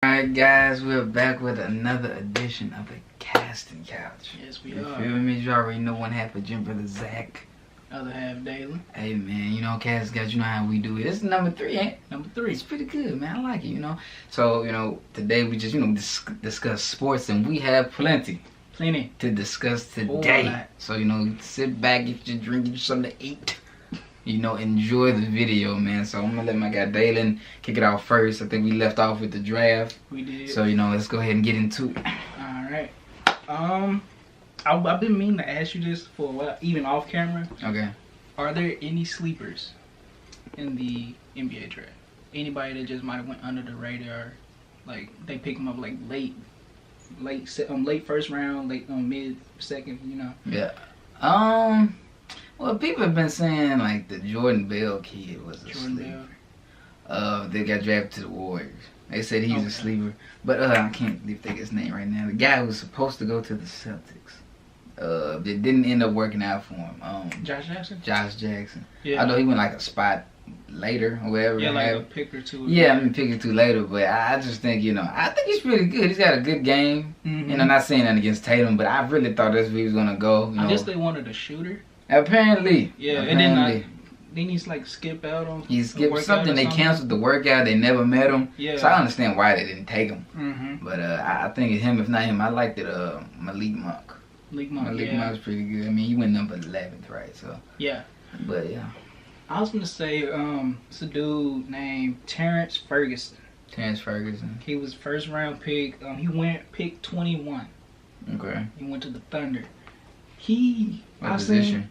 Alright guys, we're back with another edition of the Casting Couch. Yes, we you are. Feel me? You already know one half of Jim Brother Zach. Other half daily. Hey man, you know Casting Couch, you know how we do it. It's number 3, ain't it? Number 3. It's pretty good, man. I like it, you know. So, today we just, discuss sports, and we have plenty to discuss today. So, sit back, get your drink, get you something to eat. Enjoy the video, man. So I'm gonna let my guy Dalen kick it off first. I think we left off with the draft. We did. So let's go ahead and get into it. Alright. I've been meaning to ask you this for a while, even off camera. Okay. Are there any sleepers in the NBA draft? Anybody that just might have went under the radar, like they pick them up like late first round, mid second, Yeah. Well, people have been saying like the Jordan Bell kid was a sleeper. They got drafted to the Warriors. They said he's a sleeper, but I can't think of his name right now. The guy who was supposed to go to the Celtics, that didn't end up working out for him. Josh Jackson. Josh Jackson. Yeah. I know he went like a spot later or whatever. Yeah, like a pick or two. Yeah, pick or two later, but I just think I think he's pretty good. He's got a good game. Mm-hmm. I'm not saying that against Tatum, but I really thought that's where he was gonna go. I guess they wanted a shooter. Apparently. Yeah, apparently. And then he's like skip out on. He skipped something. They canceled the workout. They never met him. Yeah. So I understand why they didn't take him. Mm-hmm. But I think it's him. If not him, I liked it. Malik Monk. Malik Monk's pretty good. I mean, he went number 11th, right? So. Yeah. But yeah. I was gonna say, it's a dude named Terrence Ferguson. Terrence Ferguson. He was first round pick. He went pick 21. Okay. He went to the Thunder. What position?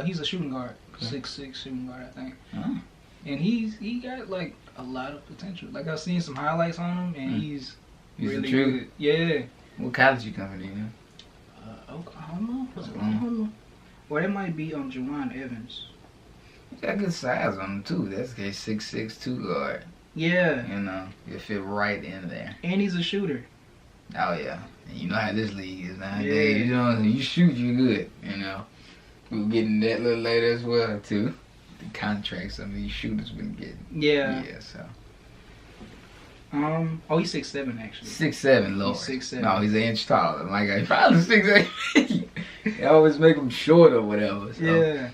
He's a shooting guard. Okay. 6'6" shooting guard, I think. Oh. And he got like a lot of potential. Like I've seen some highlights on him, and he's really good. Yeah. What college you come from, Oklahoma. Oklahoma. Or it might be on Juwan Evans. He got good size on him too. That's a 6'6" 2 guard. Yeah. You fit right in there. And he's a shooter. Oh yeah. And you know how this league is nowadays. Yeah. You shoot, you good. We'll get in that a little later as well too. The contracts some of these shooters been getting. Yeah. Yeah. So. He's 6'7" actually. 6'7", Lord. He's 6'7". No, he's an inch taller. My guy, probably 6'8". They always make him short or whatever. So. Yeah.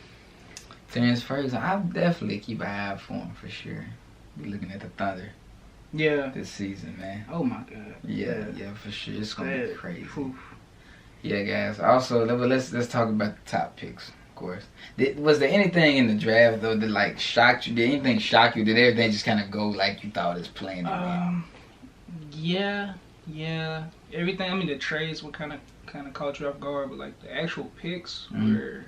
Terrence Ferguson, I'll definitely keep an eye out for him for sure. Be looking at the Thunder. Yeah. This season, man. Oh my God. Yeah, for sure. It's gonna be crazy. Oof. Yeah, guys. Also, let's talk about the top picks, of course. Was there anything in the draft though that like shocked you? Did anything shock you? Did everything just kind of go like you thought it was playing? Yeah. Everything. I mean, the trades were kind of caught you off guard, but like the actual picks were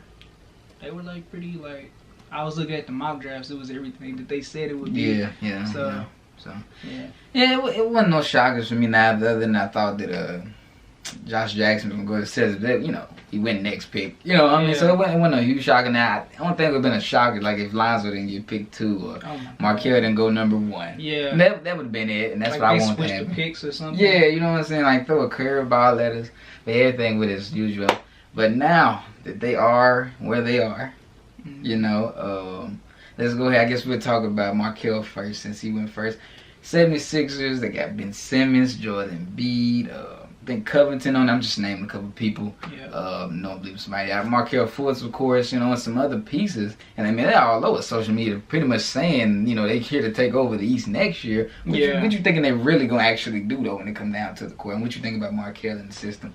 like pretty like. I was looking at the mock drafts. It was everything that they said it would be. Yeah. So. Yeah. It wasn't no shockers for me neither. Other than I thought that Josh Jackson was gonna go to Celtics. He went next pick. So it wasn't no huge shocker. Now I don't think it would have been a shocker like if Lonzo didn't get picked 2 or Markelle didn't go number 1. Yeah. That would have been it, and that's like what I wanted wanted to to happen. The picks or something. Yeah, you know what I'm saying? Like throw a curveball at us, but everything with as usual. But now that they are where they are, let's go ahead. I guess we'll talk about Markelle first since he went first. 76ers, they got Ben Simmons, Jordan Embiid, Ben Covington on. I'm just naming a couple people. Yeah. No, believe somebody out. Markelle Fultz, of course, and some other pieces. And I mean, they're all over social media, pretty much saying, they're here to take over the East next year. What you thinking they're really gonna actually do though when it come down to the court? And what you think about Markelle and the system?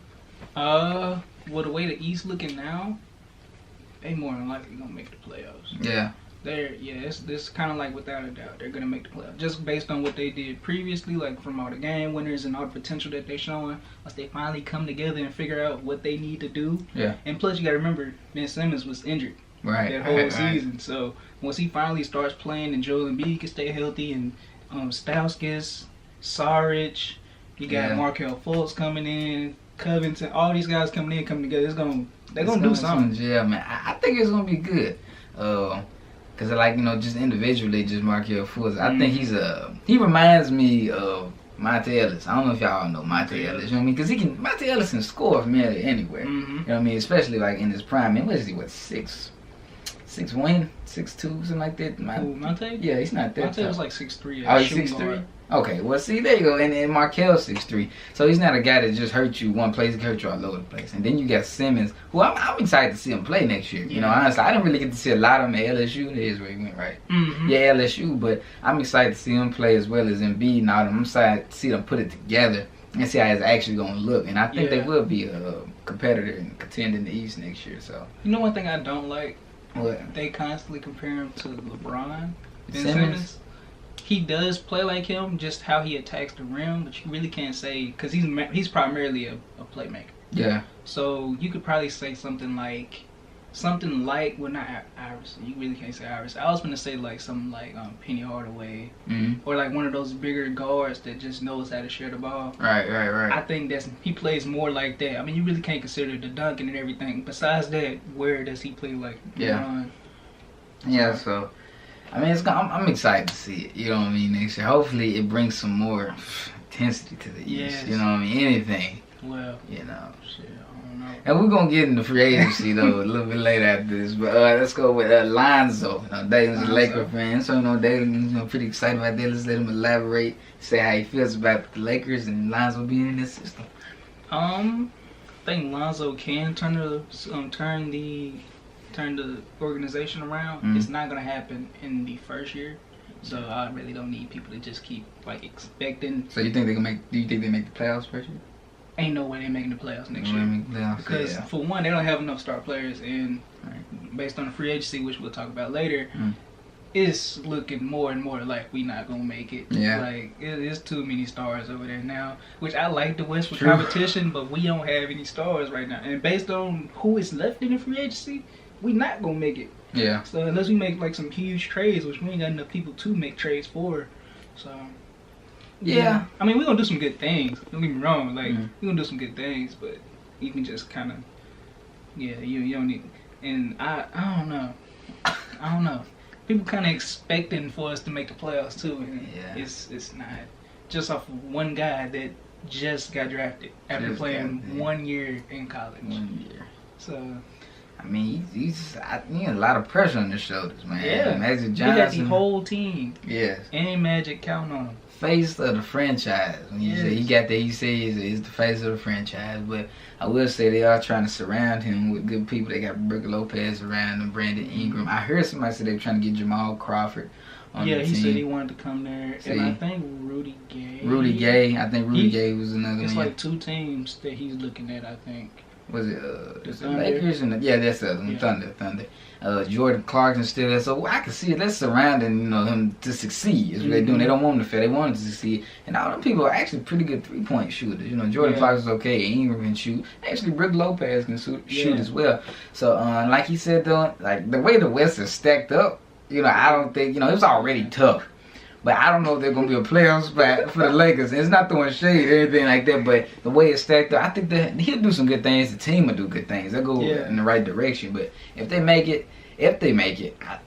Well, the way the East looking now, they more than likely gonna make the playoffs. Yeah. It's kind of like without a doubt they're gonna make the playoffs just based on what they did previously, like from all the game winners and all the potential that they're showing. Once they finally come together and figure out what they need to do. Yeah. And plus, you gotta remember Ben Simmons was injured that whole season. So once he finally starts playing and Joel Embiid can stay healthy and Stauskas, Saric, you got Markelle Fultz coming in, Covington, all these guys coming together. They're gonna do something. Yeah, man. I think it's gonna be good. Cause just individually, just Markelle Fultz. I think he reminds me of Monte Ellis. I don't know if y'all know Monte Ellis. You know what I mean? Cause Monte Ellis can score from anywhere. You know what I mean? Especially like in his prime. Man, what is he? 6'6", 6'1", 6'2", something like that. Monte? Yeah, he's not that Monte tough. was like 6'3". Oh, he's 6'3"? Okay, well, see, there you go. And Markel's 6'3". So he's not a guy that just hurt you one place, he hurt you all over the place. And then you got Simmons, who I'm excited to see him play next year. You know, honestly, I didn't really get to see a lot of him at LSU. That is where he went, right? Mm-hmm. Yeah, LSU, but I'm excited to see him play as well as Embiid and all them. I'm excited to see them put it together and see how it's actually going to look. And I think they will be a competitor and contend in the East next year. So you know one thing I don't like? What? They constantly compare him to LeBron. Ben Simmons. He does play like him, just how he attacks the rim, but you really can't say, because he's primarily a playmaker. Yeah. So you could probably say something like, well, not Iverson. You really can't say Iverson. I was going to say like something like Penny Hardaway, or like one of those bigger guards that just knows how to share the ball. Right. I think he plays more like that. I mean, you really can't consider the dunking and everything. Besides that, where does he play like LeBron? Yeah. So. I mean, I'm excited to see it. You know what I mean? Next year, hopefully, it brings some more intensity to the East. You know what I mean? Anything. Well, you know. Shit, I don't know. And we're gonna get into free agency though a little bit later after this. But let's go with Lonzo. You know, Damon's a Laker fan, so Damon's pretty excited about that. Let's let him elaborate, say how he feels about the Lakers and Lonzo being in this system. I think Lonzo can turn the organization around. It's not gonna happen in the first year, so I really don't need people to just keep like expecting. So you think they can make? Do you think they make the playoffs first year? Ain't no way they making the playoffs next year. Because for one, they don't have enough star players, and based on the free agency, which we'll talk about later, it's looking more and more like we not gonna make it. Yeah. Like there's too many stars over there now. Which I like the West with competition, but we don't have any stars right now. And based on who is left in the free agency, we not gonna make it. Yeah. So unless we make like some huge trades, which we ain't got enough people to make trades for, so. Yeah. I mean, we're gonna do some good things. Don't get me wrong. Like we're gonna do some good things, but you can just kind of, you don't need. And I don't know. People kind of expecting for us to make the playoffs too, and it's not. Just off of one guy that just got drafted after playing 1 year in college. 1 year. So. I mean, he's a lot of pressure on his shoulders, man. Yeah. Magic Johnson. He got the whole team. Yes. And Magic counting on him. Face of the franchise. When you say he got that, he says he's the face of the franchise. But I will say they are trying to surround him with good people. They got Brooke Lopez around him, Brandon Ingram. I heard somebody say they were trying to get Jamal Crawford on the team. Yeah, he said he wanted to come there. See, and I think Rudy Gay. I think Rudy Gay was another one. It's like two teams that he's looking at, I think. Was it the Lakers and that's the other one, Thunder. Jordan Clarkson still there, so I can see it. They're surrounding him to succeed. Is what they're doing. They don't want him to fail. They want him to succeed. And all them people are actually pretty good 3-point shooters. Jordan Clarkson's okay. Ingram can shoot. Actually, Brooke Lopez can shoot as well. So like he said though, like the way the West is stacked up, I don't think it was already tough. But I don't know if they're going to be a playoff spot for the Lakers. And it's not throwing shade or anything like that, but the way it's stacked up, I think that he'll do some good things. The team will do good things. They'll go in the right direction. But if they make it,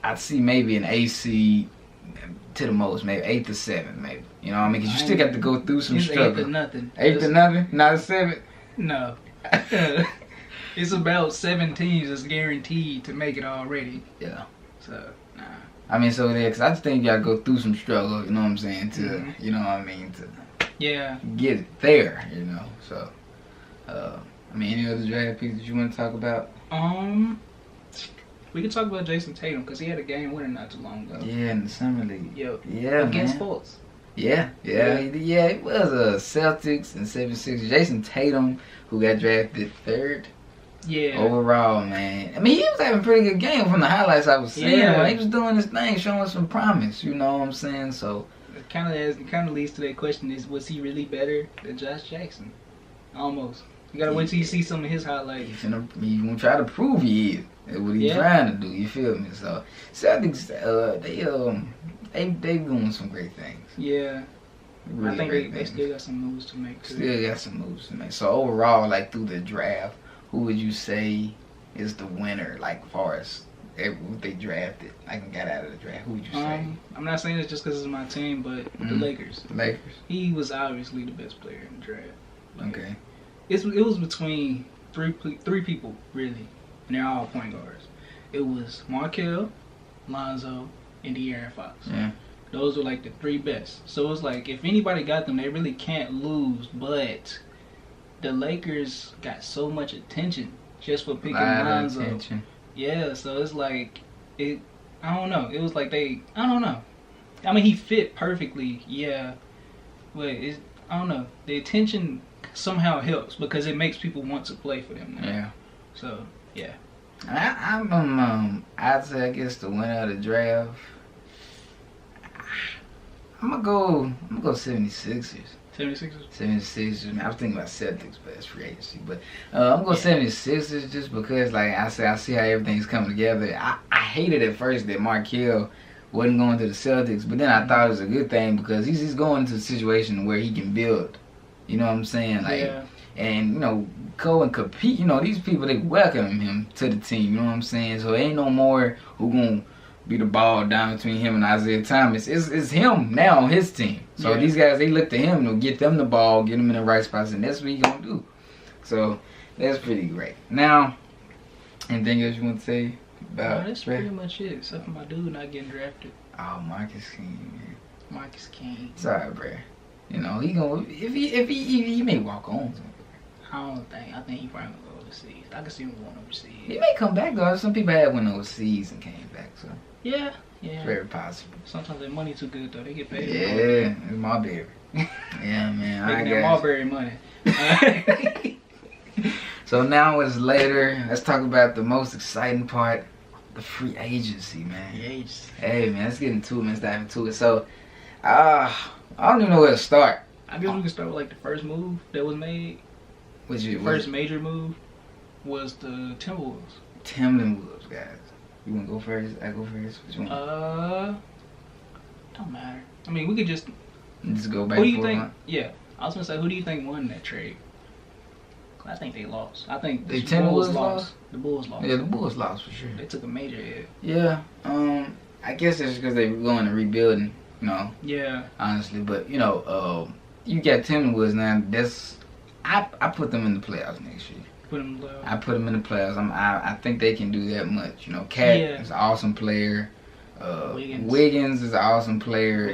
I'd see maybe an AC to the most, maybe 8 to 7, maybe. You know what I mean? Because you still got to go through some struggle. 8 to nothing. 8 to nothing? Not a 7? No. It's about 7 teams that's guaranteed to make it already. Yeah. So, nah. I mean, because I just think you gotta go through some struggle, you know what I'm saying, to, you know what I mean, to get it there, So, I mean, any other draft picks that you want to talk about? We can talk about Jason Tatum, because he had a game winner not too long ago. Yeah, in the Summer League. Yep. Yeah, against Fultz. Yeah, it was Celtics and 76ers. Jason Tatum, who got drafted 3rd. Yeah. Overall, man. I mean, he was having a pretty good game from the highlights I was seeing. Yeah. He was doing his thing, showing some promise. You know what I'm saying? So it kind of leads to that question: was he really better than Josh Jackson? Almost. You gotta wait till you see some of his highlights. He's gonna try to prove he is. That's what he's trying to do. You feel me? So Celtics, they doing some great things. Yeah. Really I think they still got some moves to make too. Still got some moves to make. So overall, like through the draft, who would you say is the winner, like, as far as who they drafted, like, got out of the draft? Who would you say? I'm not saying this just because it's my team, but the Lakers. The Lakers. He was obviously the best player in the draft. Like, okay. It was between three people, really, and they're all point guards. it was Markelle, Lonzo, and De'Aaron Fox. Yeah. Those were like the 3 best. So it's like if anybody got them, they really can't lose. But the Lakers got so much attention just for picking Lonzo. Attention. Yeah, so it's like I don't know. It was like I don't know. I mean, he fit perfectly, yeah, but I don't know. The attention somehow helps because it makes people want to play for them now. Yeah. So yeah. I'd say I guess the winner of the draft. I'm gonna go 76ers. 76ers. I was thinking about Celtics, but it's free agency. But I'm going 76ers just because, like I said, I see how everything's coming together. I hated at first that Markelle wasn't going to the Celtics, but then I thought it was a good thing because he's going into a situation where he can build. You know what I'm saying? Like, and, you know, go and compete. You know, these people, they welcome him to the team. You know what I'm saying? So ain't no more who going to be the ball down between him and Isaiah Thomas. It's him now on his team. So these guys, they look to him to get them the ball, get them in the right spots, and that's what he's going to do. So that's pretty great. Now, anything else you want to say about that's pretty much it, except for my dude not getting drafted. Oh, Marcus King, man. Marcus King. Sorry, bro. You know, he gonna if he may walk on. I think he probably gonna go overseas. I can see him going overseas. He may come back though. Some people had went overseas and came back, so yeah. It's very possible. Sometimes their money too good though. They get paid. Yeah, it's Marbury. Yeah, man. Making that Marbury money. So now it's later. Let's talk about the most exciting part, the free agency, man. Free agency. Hey, man, let's get into it. Let's dive into it. So, I don't even know where to start. I guess we can start with like the first move that was made. The first major move was the Timberwolves. Timberwolves, guys. You want to go first? I go first? What you want? Don't matter. I mean, we could just go back. Who do you think? Yeah, I was gonna say, who do you think won that trade? I think they lost. I think the Bulls lost. The Bulls lost. Yeah, the Bulls lost for sure. They took a major hit. Yeah. I guess it's because they were going to rebuilding. You know. Yeah. Honestly, but you know, you got Timberwolves now. I put them in the playoffs next year. I put them in the playoffs. I think they can do that much. You know, Cat is an awesome player. Wiggins is an awesome player.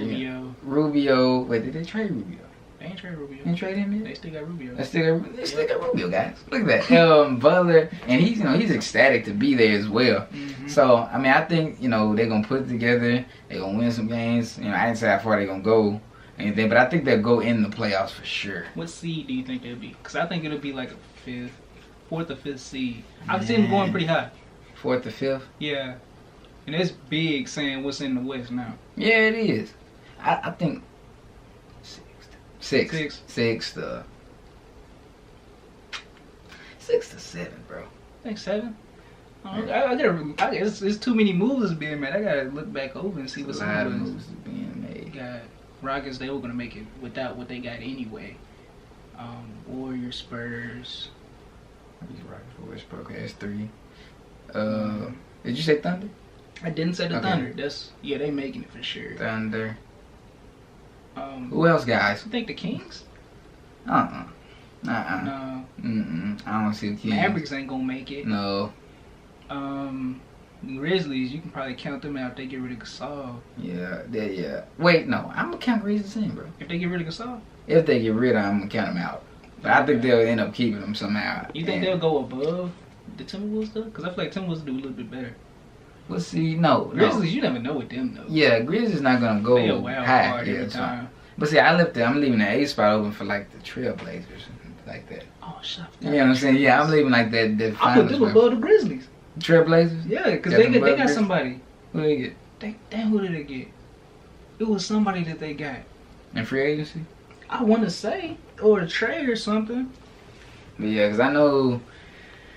Rubio. Wait, did they trade Rubio? They ain't trade Rubio. They ain't trade him yet? They still got Rubio. They still got Rubio, guys. Look at that. Butler, and he's ecstatic to be there as well. Mm-hmm. So, I mean, I think, you know, they're going to put it together. They're going to win some games. You know, I didn't say how far they're going to go. Anything, but I think they'll go in the playoffs for sure. What seed do you think they'll be? Because I think it'll be like a 4th or 5th seed. I can see them going pretty high. 4th or 5th? Yeah. And it's big saying what's in the West now. Yeah, it is. I think 6th. 6th to 7, bro. I think 7. It's too many moves being made. I gotta look back over and see what's some of moves being made. Got Rockets. They were gonna make it without what they got anyway. Warriors, Spurs. Rockets, Spurs. Okay, that's 3. Did you say Thunder? I didn't say the Thunder. They making it for sure. Thunder. Who else, guys? You think the Kings? No. I don't see the Kings. Mavericks ain't gonna make it. No. Grizzlies, you can probably count them out if they get rid of Gasol. Yeah. Wait, no. I'm gonna count Grizzlies in, bro. If they get rid of Gasol? If they get rid of him, I'm gonna count them out. But I think they'll end up keeping them somehow. You think they'll go above the Timberwolves, though? Because I feel like Timberwolves do a little bit better. We'll see. No. Grizzlies, you never know with them, though. Yeah, Grizzlies not gonna go they a wild high card every time. But see, I'm leaving the 8th spot open for like the Trailblazers, like that. Oh, shut up. You know what I'm saying? Yeah, I'm leaving like that. I put them above the Grizzlies. Trailblazers? Yeah, because they got somebody. Who they get? Who did they get? It was somebody that they got. In free agency? I want to say. Or a trade or something. But yeah, because I know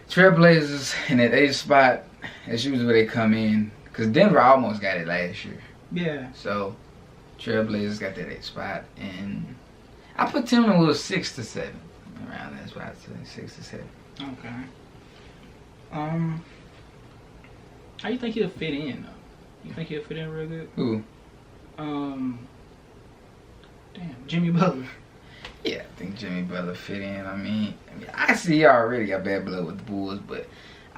Trailblazers in that 8th spot, that's usually where they come in. Because Denver almost got it last year. Yeah. So, Trailblazers got that 8th spot. And I put Timberwolves 6 to 7. Around that spot, 6 to 7. Okay. How you think he'll fit in, though? You think he'll fit in real good? Who? Jimmy Butler. Yeah, I think Jimmy Butler fit in. I mean, I see he already got bad blood with the Bulls, but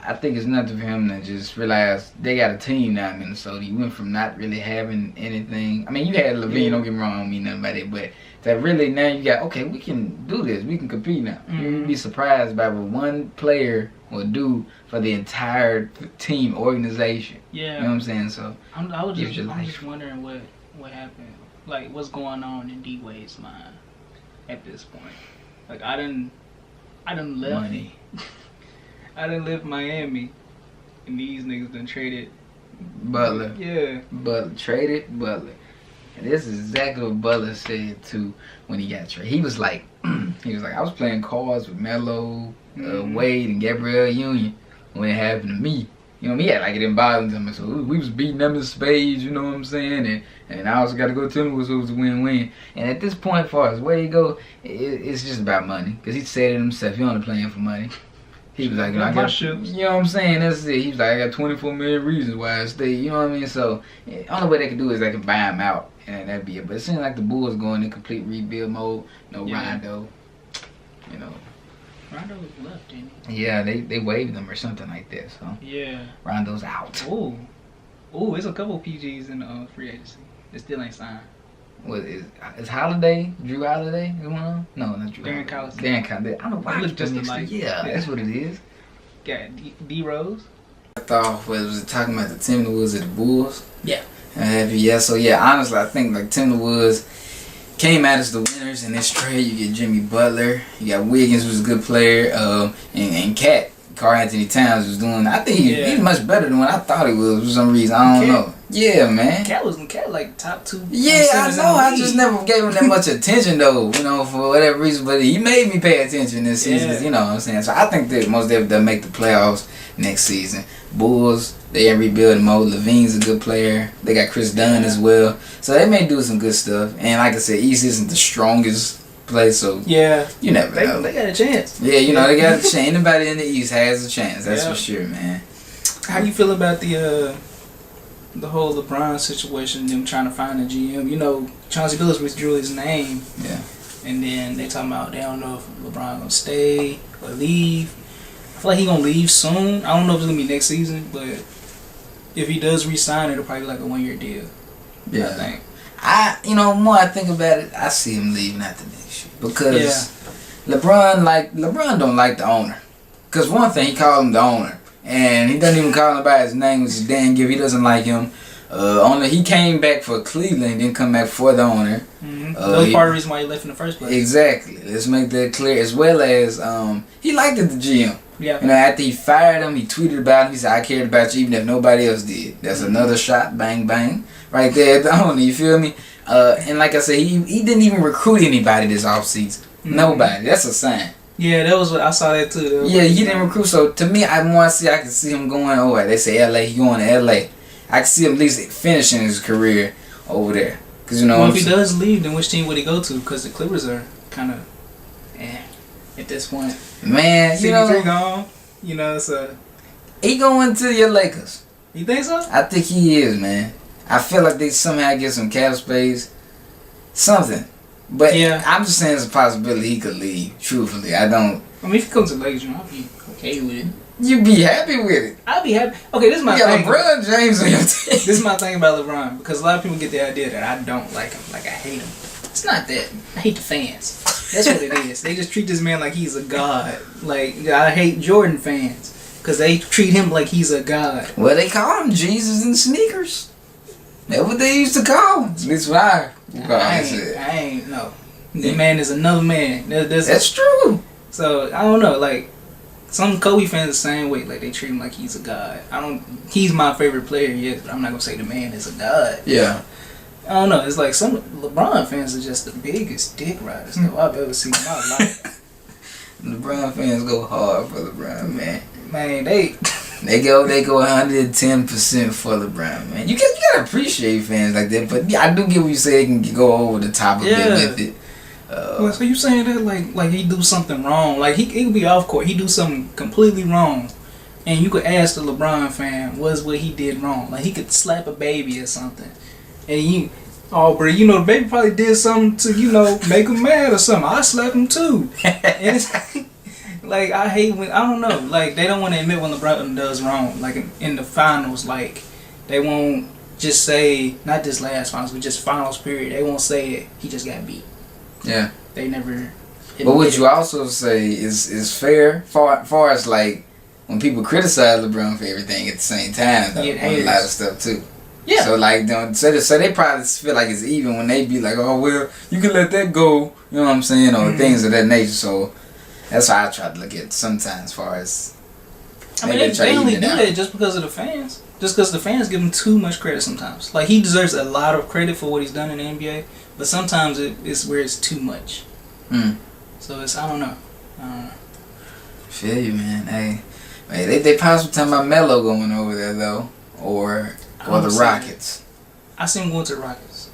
I think it's nothing for him to just realize they got a team now in Minnesota. He went from not really having anything. I mean, you had Levine, don't get me wrong, I don't mean nothing about it, but that really now you got, okay, we can do this. We can compete now. You'd be surprised by what one player will do for the entire team organization. Yeah. You know what I'm saying? So I'm just wondering what happened. Like, what's going on in D Wade's mind at this point? Like, I done left. Money. I done left Miami, and these niggas done traded Butler. Yeah. Butler traded Butler. And this is exactly what Butler said too when he got traded. He was like, I was playing cards with Melo, Wade, and Gabrielle Union when it happened to me. You know, he had like it didn't bother him. So we was beating them in spades, you know what I'm saying? And I also got to go to him, so it was a win-win. And at this point, as far as where you go, it's just about money. Because he said it himself, he only playing for money. He was like, you know what I'm saying? That's it. He was like, I got 24 million reasons why I stay. You know what I mean? So, the only way they can do is they can buy him out, and that'd be it. But it seems like the Bulls going in complete rebuild mode. Rondo. You know. Rondo was left, didn't he? Yeah, they waived him or something like that. So yeah, Rondo's out. Ooh, there's a couple PGs in the free agency. They still ain't signed. What is Holiday? Drew Holiday is one of them? No, not Drew. Darren Collison. Darren Collison. I don't know why. Look just alike. Yeah, that's what it is. Got D Rose. I thought was talking about the Timberwolves at the Bulls. Yeah. So honestly, I think like Timberwolves came out as the winners in this trade. You get Jimmy Butler, you got Wiggins, who's a good player, and Karl Anthony Towns was doing. I think he's much better than what I thought he was for some reason. I don't know. Yeah, man. Cat like top 2. Yeah, I know. I just never gave him that much attention though. You know, for whatever reason, but he made me pay attention this season. Yeah. You know what I'm saying? So I think that most of them they'll make the playoffs next season. Bulls, they in rebuilding mode. Levine's a good player. They got Chris Dunn as well. So they may do some good stuff. And like I said, East isn't the strongest place, so you never know. They got a chance. Yeah, you know, they got a chance. Anybody in the East has a chance. That's for sure, man. How you feel about the whole LeBron situation, them trying to find a GM? You know, Chauncey Billups withdrew his name. Yeah. And then they talking about they don't know if LeBron gonna stay or leave. I feel like he gonna leave soon. I don't know if it's gonna be next season, but if he does re-sign, it'll probably be like a 1-year deal. Yeah. I think. More I think about it, I see him leaving after next year. Because LeBron don't like the owner. Because one thing, he called him the owner. And he doesn't even call him by his name, which is Dan Gibb. He doesn't like him. Only he came back for Cleveland, didn't come back for the owner. That was part of the reason why he left in the first place. Exactly. Let's make that clear. As well as he liked the GM. Yeah. You know, after he fired him, he tweeted about him. He said, "I cared about you even if nobody else did." That's another shot, bang bang, right there at the owner. You feel me? And like I said, he didn't even recruit anybody this offseason. Nobody. That's a sign. Yeah, that was what I saw that too. Yeah, he didn't recruit. So to me, I can see him going. Oh, they say LA. He going to LA. I can see him at least finishing his career over there. Cause you know. Well, if he does leave, then which team would he go to? Because the Clippers are kind of, at this point. Man, you know. Gone. You know, so. He going to your Lakers. You think so? I think he is, man. I feel like they somehow get some cap space, something. But I'm just saying it's a possibility he could leave. Truthfully, I don't. I mean, if he comes to Lakers, I'll be okay with it. You be happy with it. I'll be happy. Okay, this is my thing. LeBron James on your team. This is my thing about LeBron, because a lot of people get the idea that I don't like him, like I hate him. It's not that. I hate the fans. That's what it is. They just treat this man like he's a god. Like, I hate Jordan fans, because they treat him like he's a god. Well, they call him Jesus in sneakers. That's what they used to call him. At least what I ain't no. The man is another man. That's true. So, I don't know, like, some Kobe fans the same way, like they treat him like he's a god. He's my favorite player, yes, but I'm not gonna say the man is a god. Yeah. I don't know, it's like some LeBron fans are just the biggest dick riders though I've ever seen in my life. LeBron fans go hard for LeBron, man. Man, they go 110% for LeBron, man. You gotta appreciate fans like that, but I do get what you say. They can go over the top a bit with it. Well, so you saying that like he do something wrong? Like he could be off court, he do something completely wrong, and you could ask the LeBron fan what he did wrong. Like he could slap a baby or something, and bro, the baby probably did something to make him mad or something. I slap him too. And Like, I hate when, I don't know, like, they don't want to admit when LeBron does wrong. Like, in the finals, like, they won't just say, not this last finals, but just finals period, they won't say he just got beat. Yeah. They never. But what you also say is fair, far as, like, when people criticize LeBron for everything at the same time, though, on a lot of stuff, too. Yeah. So, like, so they probably feel like it's even when they be like, oh, well, you can let that go, you know what I'm saying, or things of that nature. So, that's how I try to look at it sometimes, as far as. I mean, they only do that just because of the fans. Just because the fans give him too much credit sometimes. Like, he deserves a lot of credit for what he's done in the NBA, but sometimes it's where it's too much. So, I don't know. Feel you, man. Hey, they possibly talking about Melo going over there, though, or the Rockets. I see him going to the Rockets.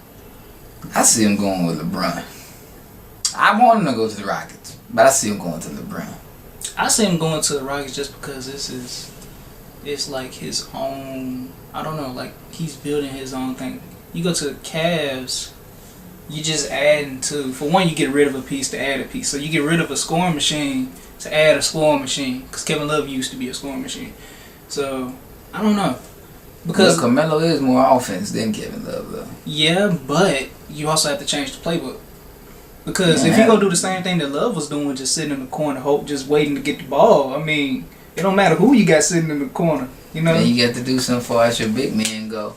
I see him going with LeBron. I want him to go to the Rockets, but I see him going to LeBron. I see him going to the Rockets just because it's like his own, I don't know, like he's building his own thing. You go to the Cavs, you just adding to, for one, you get rid of a piece to add a piece. So you get rid of a scoring machine to add a scoring machine, because Kevin Love used to be a scoring machine. So, I don't know. Because Carmelo is more offense than Kevin Love, though. Yeah, but you also have to change the playbook. Because if you go do the same thing that Love was doing, just sitting in the corner, just waiting to get the ball, I mean, it don't matter who you got sitting in the corner, you know? And you got to do something for as your big men go,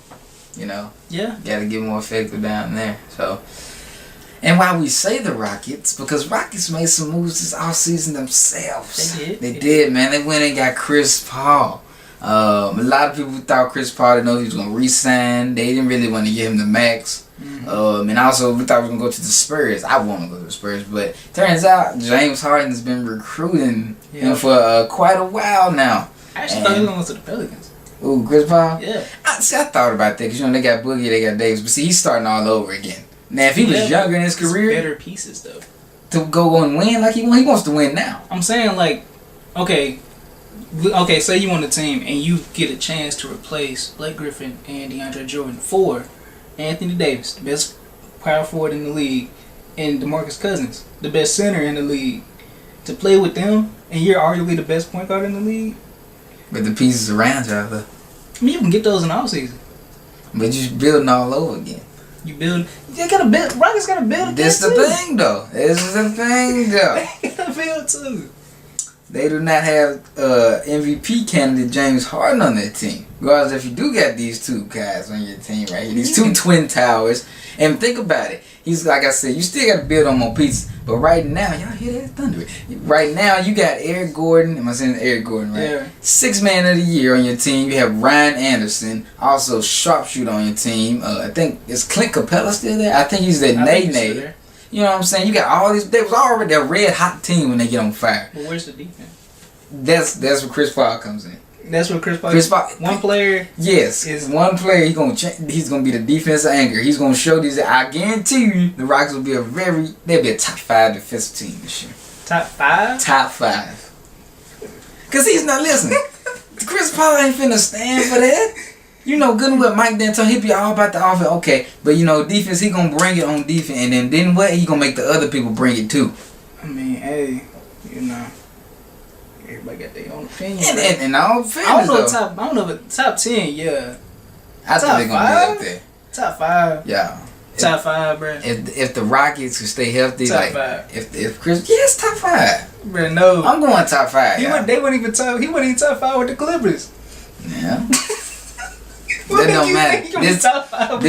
you know? Yeah. Got to get more effective down there, so. And why we say the Rockets, because Rockets made some moves this offseason themselves. They did, man. They went and got Chris Paul. A lot of people thought Chris Paul didn't know he was going to re-sign. They didn't really want to give him the max. And also, we thought we were going to go to the Spurs. I want to go to the Spurs. But turns out, James Harden's been recruiting him for quite a while now. I actually thought he was going to go to the Pelicans. Ooh, Chris Paul? Yeah. I thought about that because, they got Boogie, they got Davis. But see, he's starting all over again. Now, if he was younger in his career... better pieces, though. To go and win like he wants to win now. I'm saying, like, okay, say you on the team and you get a chance to replace Blake Griffin and DeAndre Jordan for Anthony Davis, the best power forward in the league, and DeMarcus Cousins, the best center in the league, to play with them, and you're arguably the best point guard in the league. With the pieces around you, though. I mean, you can get those in the offseason. But you're building all over again. Rockets gotta build. This is the thing, though. They gotta build too. They do not have MVP candidate James Harden on their team. Regardless if you do got these two guys on your team, right? These two twin towers. And think about it. He's, like I said, you still got to build on more pieces. But right now, y'all hear that thunder? Right now, you got Eric Gordon. Am I saying Eric Gordon, right? Yeah. 6th man of the year on your team. You have Ryan Anderson, also sharpshooter on your team. I think, is Clint Capella still there? I think he's that Nay. You know what I'm saying? You got all these. They was already a red hot team when they get on fire. But where's the defense? That's where Chris Paul comes in. That's where Chris Paul. One player. Yes, is one player. He's gonna be the defensive anchor. He's gonna show these. I guarantee you, the Rockets will be they'll be a top 5 defensive team this year. Top 5. Top 5. Cause he's not listening. Chris Paul ain't finna stand for that. You know good and well, Mike D'Antoni, he be all about the offense. Okay, but defense, he gonna bring it on defense, and then what? He gonna make the other people bring it too. I mean, hey, everybody got their own opinion. And all fairness, I don't know, but top 10, yeah. I think they're gonna be up there. Top 5. Yeah. Top 5, bro. If the Rockets could stay healthy, top 5. If Chris, yes, top 5. Bro, no. I'm going top 5. He wasn't even top 5 with the Clippers. Yeah. That don't matter. This top 5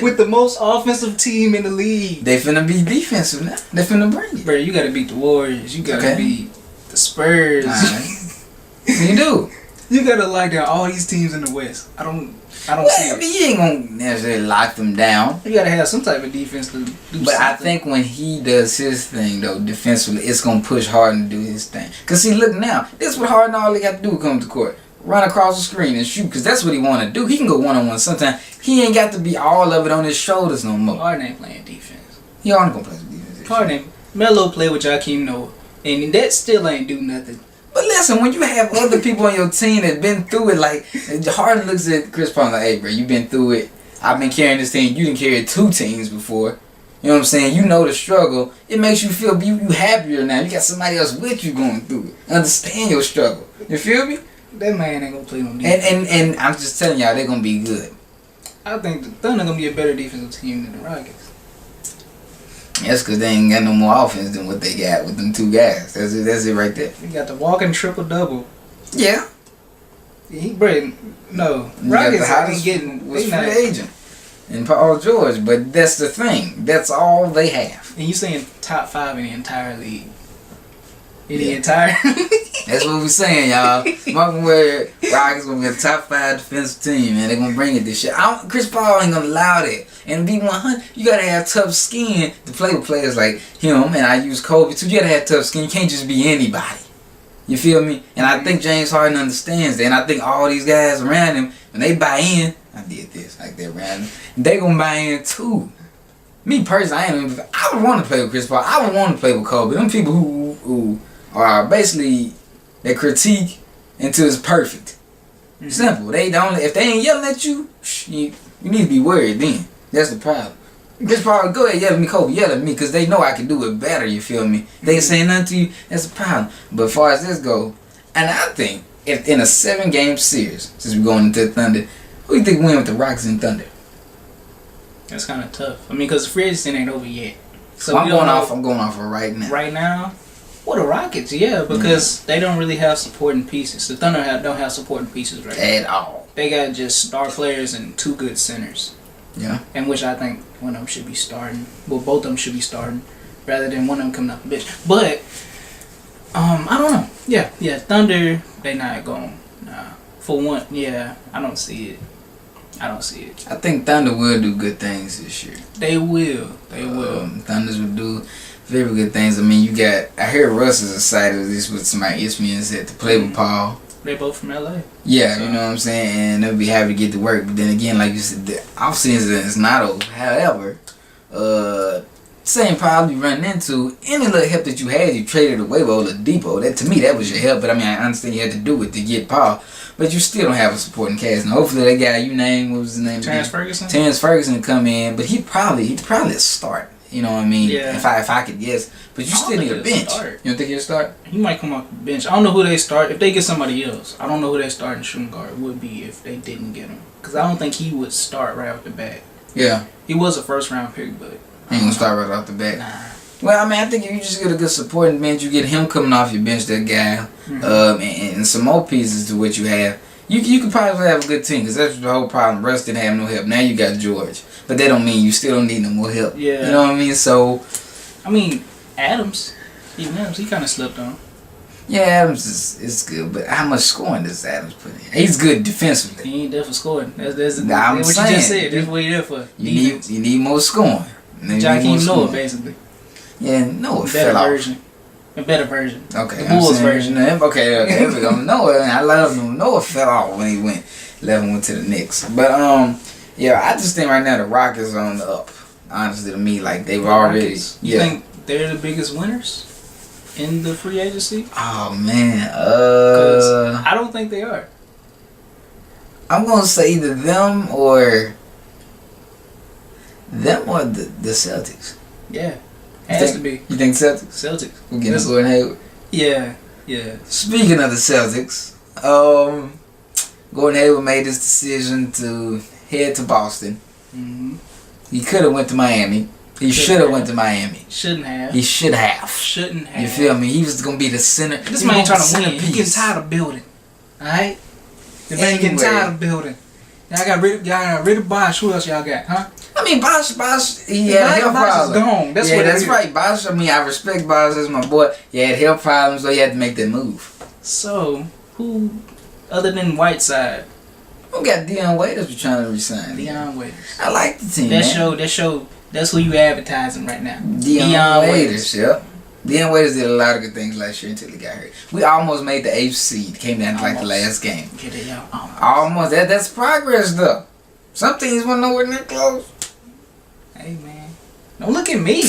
with the most offensive team in the league. They finna be defensive now. They finna bring it. Bro, you gotta beat the Warriors. You gotta beat the Spurs. You do. You gotta lock down all these teams in the West. I don't see it. You ain't gonna necessarily lock them down. You gotta have some type of defense to do something. But I think when he does his thing, though, defensively, it's gonna push Harden to do his thing. Cause see, look now, this is what Harden all he got to do come to court. Run across the screen and shoot, because that's what he want to do. He can go one-on-one sometimes. He ain't got to be all of it on his shoulders no more. Harden ain't playing defense. He only going to play some defense. Harden, Melo play with Joakim Noah, and that still ain't do nothing. But listen, when you have other people on your team that been through it, like, Harden looks at Chris Paul like, hey, bro, you been through it. I've been carrying this team. You didn't carry 2 teams before. You know what I'm saying? You know the struggle. It makes you feel you happier now. You got somebody else with you going through it. Understand your struggle. You feel me? That man ain't gonna play no defense. And I'm just telling y'all, they're gonna be good. I think the Thunder gonna be a better defensive team than the Rockets. That's because they ain't got no more offense than what they got with them 2 guys. That's it right there. You got the walking triple-double. Yeah. Rockets ain't getting... Was free agent. And Paul George, but that's the thing. That's all they have. And you saying top 5 in the entire league. The entire... That's what we're saying, y'all. Mark where Rockets gonna be a top 5 defensive team, man. They're gonna bring it this year. Chris Paul ain't gonna allow that. And be 100, you gotta have tough skin to play with players like him. And I use Kobe too. You gotta have tough skin. You can't just be anybody. You feel me? And I think James Harden understands that. And I think all these guys around him, when they buy in, I did this like that around him. They gonna buy in too. Me personally, I would want to play with Chris Paul. I would want to play with Kobe. Them people who are basically that critique until it's perfect. Simple. They don't. If they ain't yelling at you, you need to be worried. Then that's the problem. Chris Paul, go ahead, yell at me, Kobe, yell at me, because they know I can do it better. You feel me? They ain't saying nothing to you. That's the problem. But as far as this go, and I think if in a 7-game series, since we're going into Thunder, who do you think win with the Rockets and Thunder? That's kind of tough. I mean, because the free agency ain't over yet. So I'm going off of right now. Right now. Well, the Rockets, yeah, because they don't really have supporting pieces. The Thunder don't have supporting pieces right now. At all. They got just star players and 2 good centers. Yeah. And which I think one of them should be starting. Well, both of them should be starting rather than one of them coming off the bench. But, I don't know. Yeah, Thunder, they not going. Nah. For one, yeah, I don't see it. I think Thunder will do good things this year. They will. Thunders will do very good things. I mean, I hear Russ is excited, at least with somebody ESPN said, to play with Paul. They both from LA. Yeah, so. You know what I'm saying? And they'll be happy to get to work. But then again, like you said, the off-season is not over. However, same problem you running into, any little help that you had, you traded away with Oladipo. That, to me, that was your help. But I mean, I understand you had to do it to get Paul. But you still don't have a supporting cast. Now, hopefully that guy you named, what was his name? Terrence Ferguson? Terrence Ferguson come in, but he'd probably start. You know what I mean? Yeah. If I could guess. But you still need a bench. Start. You don't think he'll start? He might come off the bench. I don't know who they start. If they get somebody else, I don't know who they start in shooting guard would be if they didn't get him. Because I don't think he would start right off the bat. Yeah. He was a first-round pick, but... He ain't going to start right off the bat. Nah. Well, I mean, I think if you just get a good supporting bench, you get him coming off your bench, that guy, and some more pieces to what you have, you could probably have a good team, because that's the whole problem. Russ didn't have no help. Now you got George. But that don't mean you still don't need no more help. Yeah. You know what I mean? So... I mean, Adams, he kind of slipped on. Yeah, Adams is good, but how much scoring does Adams put in? He's good defensively. He ain't there for scoring. That's what saying. You just said. That's what he's there for. You need more scoring. Joakim Noah, basically. Yeah, Noah fell off. A better version. Okay. The Bulls version. Okay, there we go. Noah, I love him. Noah fell off when he went to the Knicks. But, yeah, I just think right now the Rockets are on the up. Honestly, to me, like they've already. You think they're the biggest winners in the free agency? Oh man, I don't think they are. I'm gonna say either them or the Celtics. Yeah, has to be. You think Celtics? Celtics. We're getting Gordon Hayward. Yeah. Speaking of the Celtics, Gordon Hayward made this decision to head to Boston. Mm-hmm. He could have went to Miami. He should have went to Miami. Shouldn't have. He should have. Shouldn't have. You feel me? He was gonna be the center. This man trying to win. He getting tired of building. Alright? The man getting tired of building. Y'all got rid of Bosh. Who else y'all got? Huh? I mean, Bosh, he had a health problem. Bosh is gone. That's right. Bosh, I mean, I respect Bosh as my boy. He had health problems, so he had to make that move. So, who, other than Whiteside? Who got Dion Waiters was trying to resign? Dion Waiters. I like the team, That show, that's who you advertising right now. Dion Waiters, yep. Dion Waiters did a lot of good things last year until he got hurt. We almost made the 8th seed. Came down to like the last game. Get it out. Almost. That's progress, though. Some teams want nowhere near close. Hey, man. Don't look at me.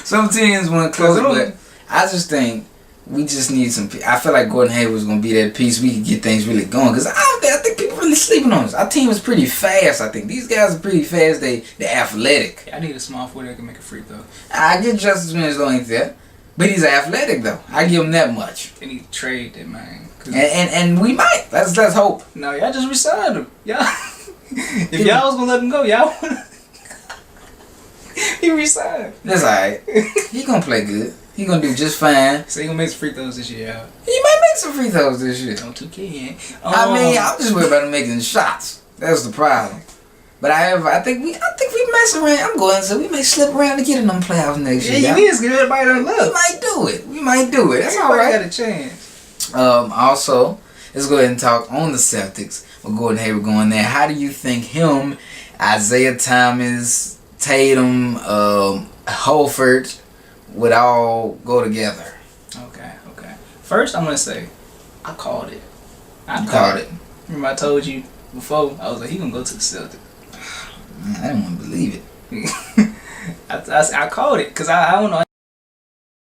Some teams want close, but I just think we just need some. I feel like Gordon Hayward's gonna be that piece. We can get things really going because I think people really sleeping on us. Our team is pretty fast. I think these guys are pretty fast. They're athletic. Yeah, I need a small forward that can make a free throw. I get Justice Winslow ain't that, but he's athletic though. I give him that much. They need to trade that man. And we might. Let's hope. No, y'all just resigned him. Y'all. If y'all was gonna let him go, y'all would. He resigned. That's alright. He gonna play good. He gonna do just fine. So he gonna make some free throws this year, y'all. He might make some free throws this year. On 2K, I mean, I'm just worried about him making shots. That's the problem. But I think we mess around. I'm going so we may slip around to get in them playoffs next year. Yeah, you is good. Everybody done love. We might do it. That's all right. Got a chance. Also, let's go ahead and talk on the Celtics. With Gordon Hayward going there. How do you think him, Isaiah Thomas, Tatum, Holford would all go together? Okay. First, I'm gonna say, I called it. I called it. Remember I told you before? I was like, he gonna go to the Celtics. Man, I didn't want to believe it. I called it because I don't know.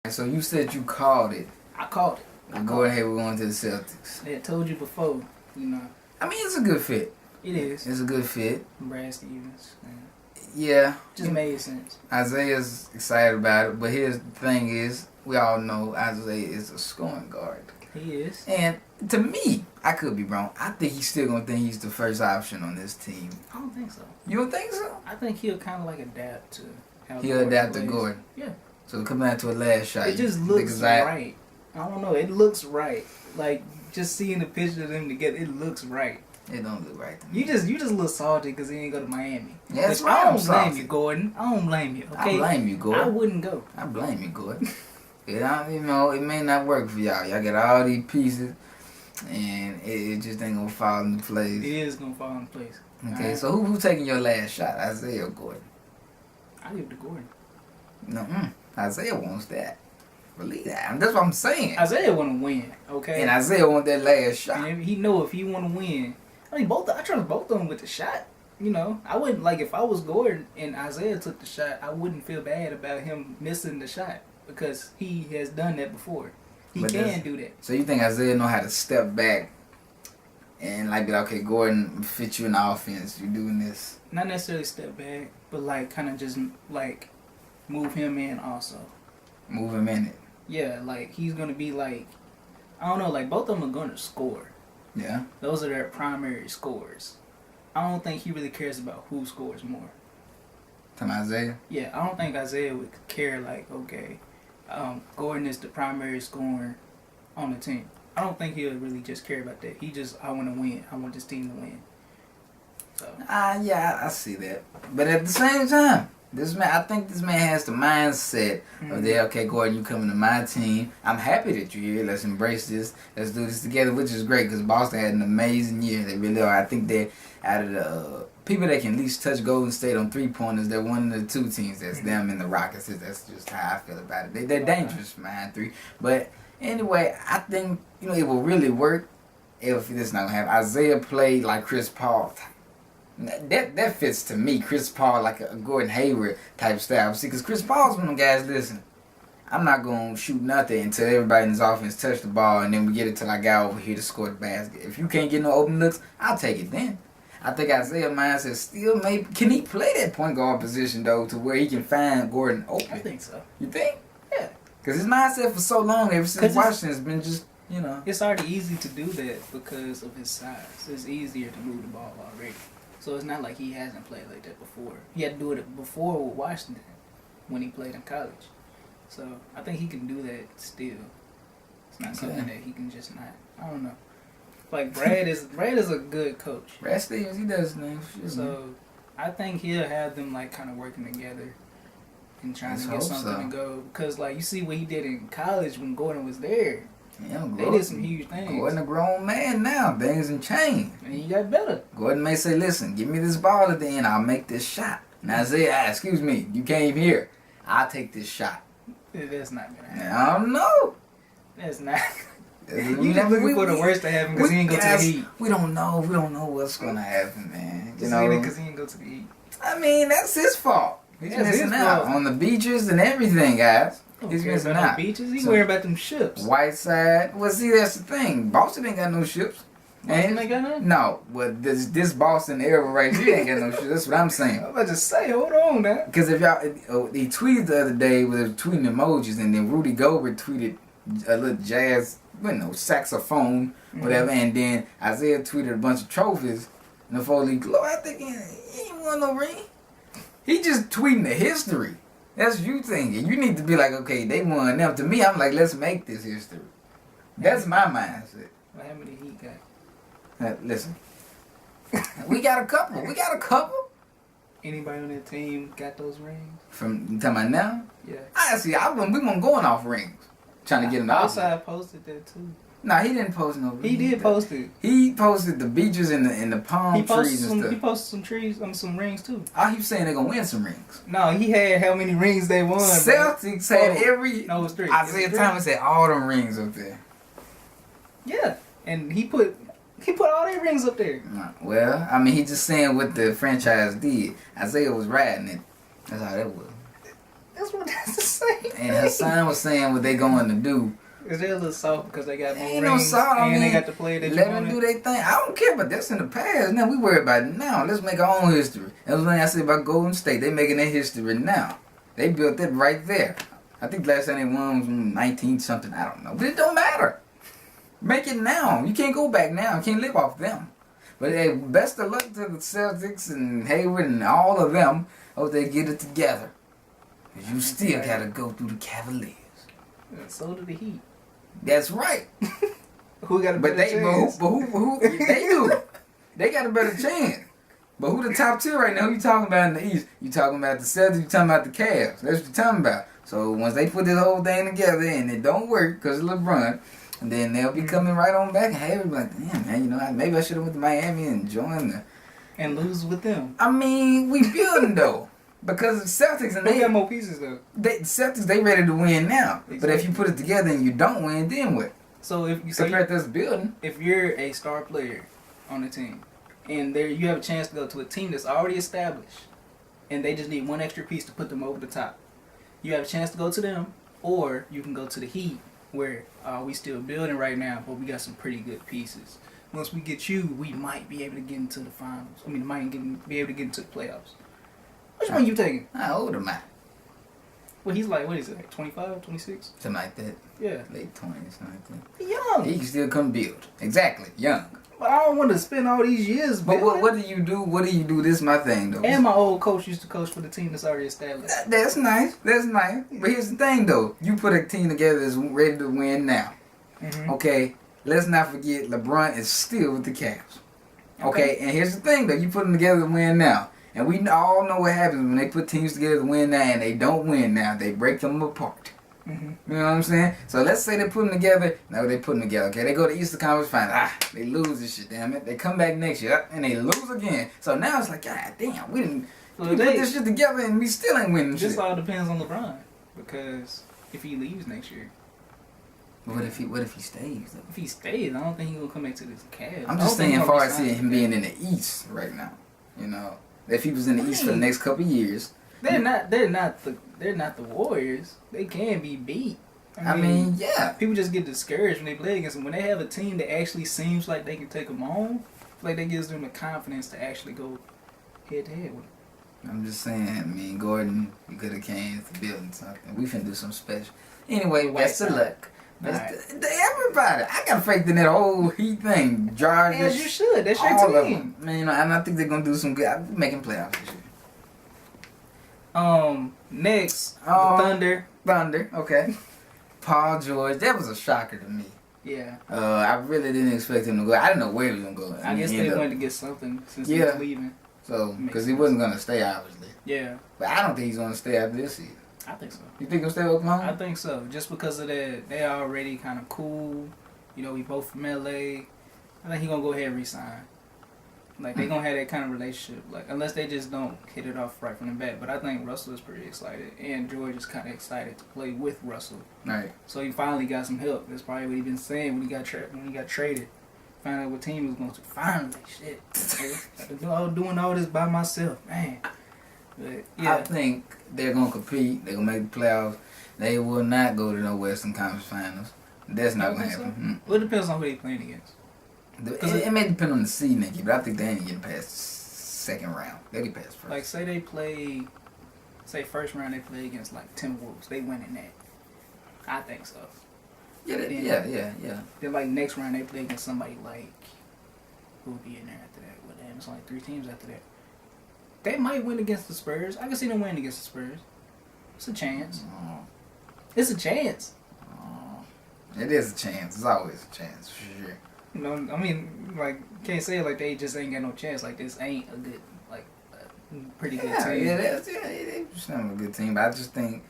So you said you called it. I called it. Gordon Hayward going to the Celtics. I told you before, you know. I mean, it's a good fit. It is. It's a good fit. Brad Stevens. Man. Yeah. Just made sense. Isaiah's excited about it, but here's the thing is, we all know Isaiah is a scoring guard. He is. And to me, I could be wrong. I think he's still going to think he's the first option on this team. I don't think so. You don't think so? I think he'll kind of like adapt to how He'll adapt to Gordon. Yeah. So coming out to a last shot. It just looks right. I don't know. It looks right. Like, just seeing the picture of them together, it looks right. It don't look right to me. You just look salty because he ain't go to Miami. Yeah, that's right. I don't blame you, Gordon. I don't blame you. Okay? I blame you, Gordon. I wouldn't go. I blame you, Gordon. It may not work for y'all. Y'all got all these pieces, and it just ain't gonna fall into place. It is gonna fall into place. Okay, right. So who taking your last shot, Isaiah or Gordon? I give it to Gordon. No, Isaiah wants that. Believe that. That's what I'm saying. Isaiah want to win, okay? And Isaiah want that last shot. And he know if he want to win. I mean, I trust both of them with the shot. You know, I wouldn't, like, if I was Gordon and Isaiah took the shot, I wouldn't feel bad about him missing the shot because he has done that before. He can do that. So you think Isaiah know how to step back and, like, be like, okay, Gordon, fit you in the offense. You're doing this. Not necessarily step back, but, like, kind of just, like, move him in also. Move him in it. Yeah, like, he's going to be, like, I don't know, like, both of them are going to score. Yeah. Those are their primary scores. I don't think he really cares about who scores more. From Isaiah? Yeah, I don't think Isaiah would care, like, okay, Gordon is the primary scorer on the team. I don't think he'll really just care about that. He just, I want to win. I want this team to win. So. Yeah, I see that. But at the same time, I think this man has the mindset of that, okay, Gordon, you coming to my team. I'm happy that you're here. Let's embrace this. Let's do this together, which is great because Boston had an amazing year. They really are. I think they're out of the people that can at least touch Golden State on three-pointers. They're one of the two teams. That's them and the Rockets. That's just how I feel about it. They're dangerous behind three. But anyway, I think it will really work if this is not going to happen. Isaiah played like Chris Paul. That fits to me, Chris Paul, like a Gordon Hayward type style. See, because Chris Paul's one of them guys, listen, I'm not going to shoot nothing until everybody in his offense touch the ball, and then we get it to my guy over here to score the basket. If you can't get no open looks, I'll take it then. I think Isaiah mindset still maybe, can he play that point guard position, though, to where he can find Gordon open? I think so. You think? Yeah. Because his mindset for so long, ever since Washington, has been just, It's already easy to do that because of his size. It's easier to move the ball already. So it's not like he hasn't played like that before. He had to do it before with Washington when he played in college. So I think he can do that still. It's not something that he can just not. I don't know. Like Brad is a good coach. Brad Stevens, he does things. So I think he'll have them like kind of working together and trying to get something to go. Because like you see what he did in college when Gordon was there. Yeah, they did some huge things. Gordon a grown man now. Things have changed. And he got better. Gordon may say, listen, give me this ball at the end. I'll make this shot. Now Isaiah, excuse me, you came here. I'll take this shot. That's not going to happen. I don't know. That's not. You just looking for the worst to happen because he ain't go to the Heat. We don't know. We don't know what's going to happen, man. Because he ain't go to the Heat. I mean, that's his fault. He's missing out on the beaches and everything, guys. He's missing out. Beaches. He worried about them ships. Whiteside. Well, see, that's the thing. Boston ain't got no ships. Boston ain't got none? No. Well, this Boston era right here ain't got no ships. That's what I'm saying. I was about to say, hold on now. Because if y'all, he tweeted the other day with tweeting emojis, and then Rudy Gobert tweeted a little jazz, saxophone, whatever, and then Isaiah tweeted a bunch of trophies. And the Foley glow. I think he ain't won no ring. He just tweeting the history. That's you thinking. You need to be like, okay, they won them. To me, I'm like, let's make this history. That's my mindset. Well, how many he got? Listen, we got a couple. Anybody on that team got those rings? You talking about now? Yeah. We weren't going off rings. Trying to get an offer. Outside posted that too. Nah, he didn't post no. He did post it. He posted the beaches and the palm trees and stuff. He posted some trees, some rings too. Oh, he was saying they're gonna win some rings. No, he had how many rings they won. Celtics had every. No, it was 3. Isaiah Thomas had all them rings up there. Yeah, and he put all their rings up there. Well, I mean, he just saying what the franchise did. Isaiah was riding it. That's how that was. That's the same. And Hassan was saying what they going to do. Is there a little salt because they got more ain't rings no salt. and they got to play that let them do their thing. I don't care, but that's in the past. Now we worry about it now. Let's make our own history. That was when I said about Golden State. They making their history now. They built it right there. I think last time they won was 19 something. I don't know, but it don't matter. Make it now. You can't go back now. You can't live off them. But hey, best of luck to the Celtics and Hayward and all of them. Hope they get it together. You still gotta go through the Cavaliers. And so do the Heat. That's right. Who got a better chance? But who they do. They got a better chance. But who the top 2 right now? Who you talking about in the East? You talking about the Celtics, you talking about the Cavs. That's what you talking about. So once they put this whole thing together and it don't work because of LeBron, and then they'll be coming right on back and Hayward be like, damn man, maybe I should have went to Miami and joined the and lose with them. I mean, we building though. Because the Celtics and they got more pieces though. The Celtics, they ready to win now. Exactly. But if you put it together and you don't win, then what? So if you compare this building, if you're a star player on the team, and you have a chance to go to a team that's already established, and they just need one extra piece to put them over the top, you have a chance to go to them, or you can go to the Heat, where we still building right now, but we got some pretty good pieces. Once we get you, we might be able to get into the finals. I mean, be able to get into the playoffs. Which one you taking? How old am I? Well, he's like, what is it, like 25, 26? Something like that. Yeah. Late 20s, something like that. He's young. He can still come build. Exactly, young. But I don't want to spend all these years building. But what do you do? What do you do? This is my thing, though. And my old coach used to coach for the team that's already established. That's nice. That's nice. But here's the thing, though. You put a team together that's ready to win now. Mm-hmm. Okay? Let's not forget LeBron is still with the Cavs. Okay? And here's the thing, though. You put them together to win now. And we all know what happens when they put teams together to win now and they don't win now. They break them apart. Mm-hmm. You know what I'm saying? So let's say they put them together. No, they put them together. Okay, they go to Eastern Conference Finals. They lose this shit, damn it. They come back next year and they lose again. So now it's like, God damn, we put this shit together and we still ain't winning shit. This all depends on LeBron. Because if he leaves next year. What if he stays? Though? If he stays, I don't think he's going to come back to this Cavs. I'm just saying, as far as him being in the East right now, you know. If he was in the East for the next couple of years, they're not the Warriors. They can be beat. I mean, yeah. People just get discouraged when they play against them. When they have a team that actually seems like they can take them on, like that gives them the confidence to actually go head to head with them. I'm just saying. I mean, Gordon, you could have came to building something. We finna do something special. Anyway, best of luck. Right. Everybody, I got faith in that whole Heat thing. George, as you should. That's your team. Man, and I think they're gonna do some good. I'm making playoffs this year. Next, Thunder. Thunder. Okay. Paul George. That was a shocker to me. Yeah. I really didn't expect him to go. I didn't know where he was gonna go. I guess they wanted to get something since he was leaving. So, because he wasn't gonna stay, obviously. Yeah. But I don't think he's gonna stay after this season. I think so. You think he'll stay with Oklahoma? I think so. Just because of that, they already kind of cool. You know, we both from LA. I think he's gonna go ahead and resign. Like they gonna have that kind of relationship. Like unless they just don't hit it off right from the bat. But I think Russell is pretty excited, and George is kind of excited to play with Russell. Right. So he finally got some help. That's probably what he been saying when he got traded. Find out what team he was going to. Finally, shit. I was doing all this by myself, man. But, yeah. I think they're gonna compete. They're gonna make the playoffs. They will not go to no Western Conference Finals. That's not going to happen. Well, it depends on who they playing against. It may depend on the seed, Nikki, but I think they ain't getting past the second round. They get past first. Like, say they play, first round they play against, like, Timberwolves. They win in that. I think so. Yeah. Then, like, next round they play against somebody like, who would be in there after that? Well, damn, it's only 3 teams after that. They might win against the Spurs. I can see them winning against the Spurs. It's a chance. It's a chance. It is a chance. It's always a chance, for sure. You know, I mean, like, can't say it like they just ain't got no chance. Like, this ain't a good, like, pretty good team. They're just not a good team. But I just think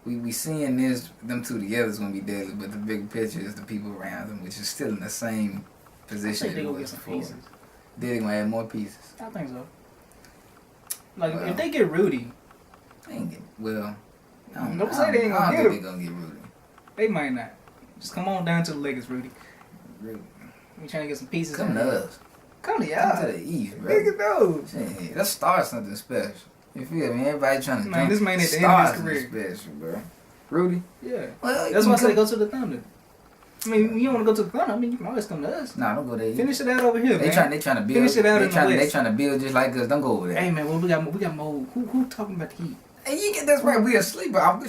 we seeing them two together is going to be deadly. But the big picture is the people around them, which is still in the same position. I think they're going to get some pieces. They're going to add more pieces. I think so. Like, if they get Rudy. They ain't get, well, don't say they ain't going to get him. They're going to get Rudy. They might not. Just come on down to the Lakers, Rudy. We trying to get some pieces. Come to us. Come to y'all. Come to the East, bro. Nigga knows. Hey, let's start something special. You feel me? Everybody trying to this man at the end of his career. Special, bro. Rudy? Yeah. Well, that's why I say go to the Thunder. I mean, you don't want to go to the Thunder. I mean, you can always come to us. Don't go there. Finish it out over here, they man. They trying to build. Finish it out in the West. They trying to build just like us. Don't go over there. Hey, man, well, we got more. Who talking about the Heat? Hey, you get that's right. We a sleeper. I'm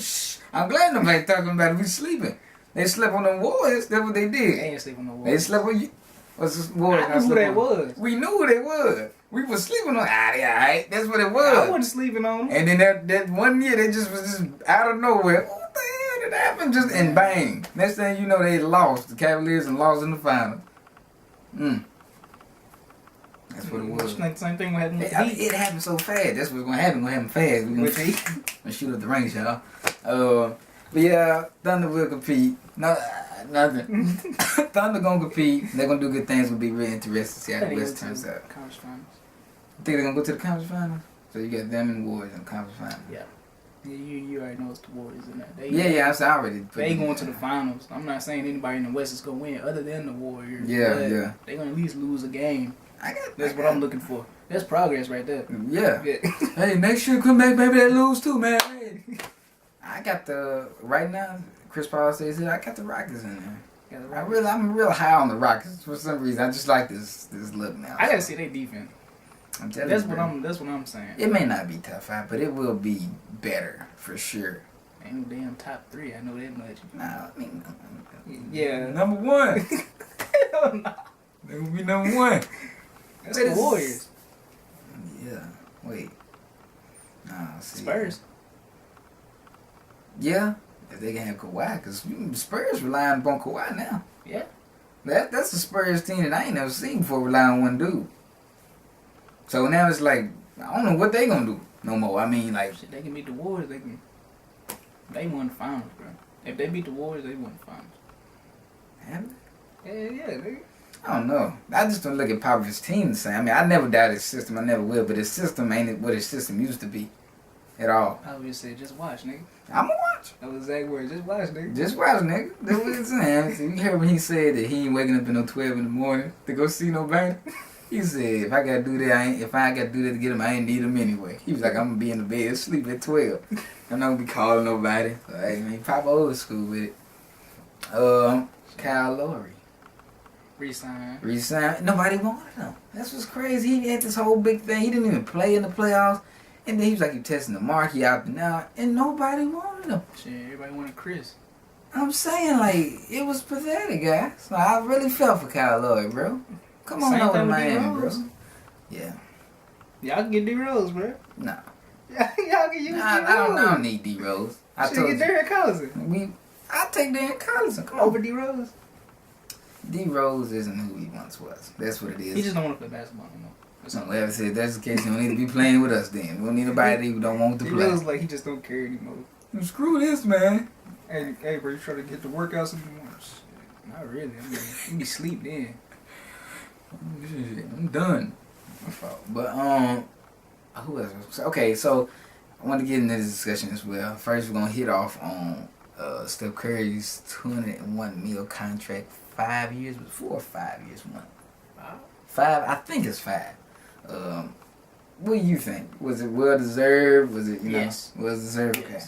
glad nobody talking about it. We sleeping. They slept on them Warriors. That's what they did. They ain't sleep on the Warriors. They slept on you. What's this Warriors? I knew who they was. We knew who they was. We was sleeping on. Yeah, alright. That's what it was. I wasn't sleeping on them. And then that one year, they just was just out of nowhere. What the hell did happen? Just and bang. Next thing you know, they lost. The Cavaliers and lost in the final. That's what it was. Like the same thing what happened with the Heat. It happened so fast. That's what's gonna happen. Gonna happen fast. We're gonna shoot up the range, y'all. But yeah, Thunder will compete. No, nothing. Thunder gonna compete. They're gonna do good things. Will be really interesting to see how the West turns out. Conference finals. You think they're gonna go to the conference finals? So you got them and the Warriors in the conference finals. Yeah. You already know it's the Warriors in that. I already. They going to the finals. I'm not saying anybody in the West is gonna win other than the Warriors. Yeah. They gonna at least lose a game. That's what I'm looking for. That's progress right there. Yeah. Hey, make sure you come back. Maybe they lose too, man. Hey. I got right now. Chris Paul says I got the Rockets in there. I'm real high on the Rockets for some reason. I just like this look now. I gotta see their defense. I'm telling you. That's what I'm saying. It may not be top 5, but it will be better for sure. Ain't no damn top 3. I know that much. Nah, I mean, yeah, number 1. Hell no. They will be number 1. That's the Warriors. Yeah. Wait. Nah. See. Spurs. Yeah. If they can have Kawhi, because Spurs relying upon Kawhi now. Yeah. That's a Spurs team that I ain't never seen before relying on one dude. So now it's like, I don't know what they gonna do no more. I mean, like... Shit, they can beat the Warriors. They won the finals, bro. If they beat the Warriors, they won the finals. Have they? Yeah, nigga. I don't know. I just don't look at Popovich team the same. I mean, I never doubt his system. I never will. But his system ain't what his system used to be. At all. Popovich said, just watch, nigga. I'ma watch. That was exact word. Just watch, nigga. Just watch, nigga. That's what he's saying. So you heard when he said that he ain't waking up at no 12 in the morning to go see nobody? He said, if I gotta do that, if I gotta do that to get him, I ain't need him anyway. He was like, I'm gonna be in the bed asleep at 12. I'm not gonna be calling nobody. So, hey, man, Pop old school with it. Kyle Lowry. Resign. Nobody wanted him. That's what's crazy. He had this whole big thing. He didn't even play in the playoffs. And then he was like, you testing the mark, he out and out. And nobody wanted him. Shit, everybody wanted Chris. I'm saying, like, it was pathetic, guys. So I really felt for Kyle Lowry, bro. Come on over to Miami, bro. Yeah. Y'all can get D-Rose, bro. No. Y'all can use D-Rose. I don't need D-Rose. I told you. Derrick Collison. I'll take Derrick Collison. Come over D-Rose. D-Rose isn't who he once was. That's what it is. He just don't want to play basketball anymore. Whoever said that's the case, you don't need to be playing with us then. We don't need nobody who don't want to play. It feels like he just don't care anymore. Screw this, man. Hey, bro, you try to get the workouts in the morning? Not really. I mean, you be sleep then. I'm done. My fault. But who else? Okay, so I want to get into this discussion as well. First, we're gonna hit off on Steph Curry's $201 million contract. 5 years, 4 or 5 years, one. 5. I think it's 5. What do you think? Was it well deserved? Was it yes? Well deserved. Okay.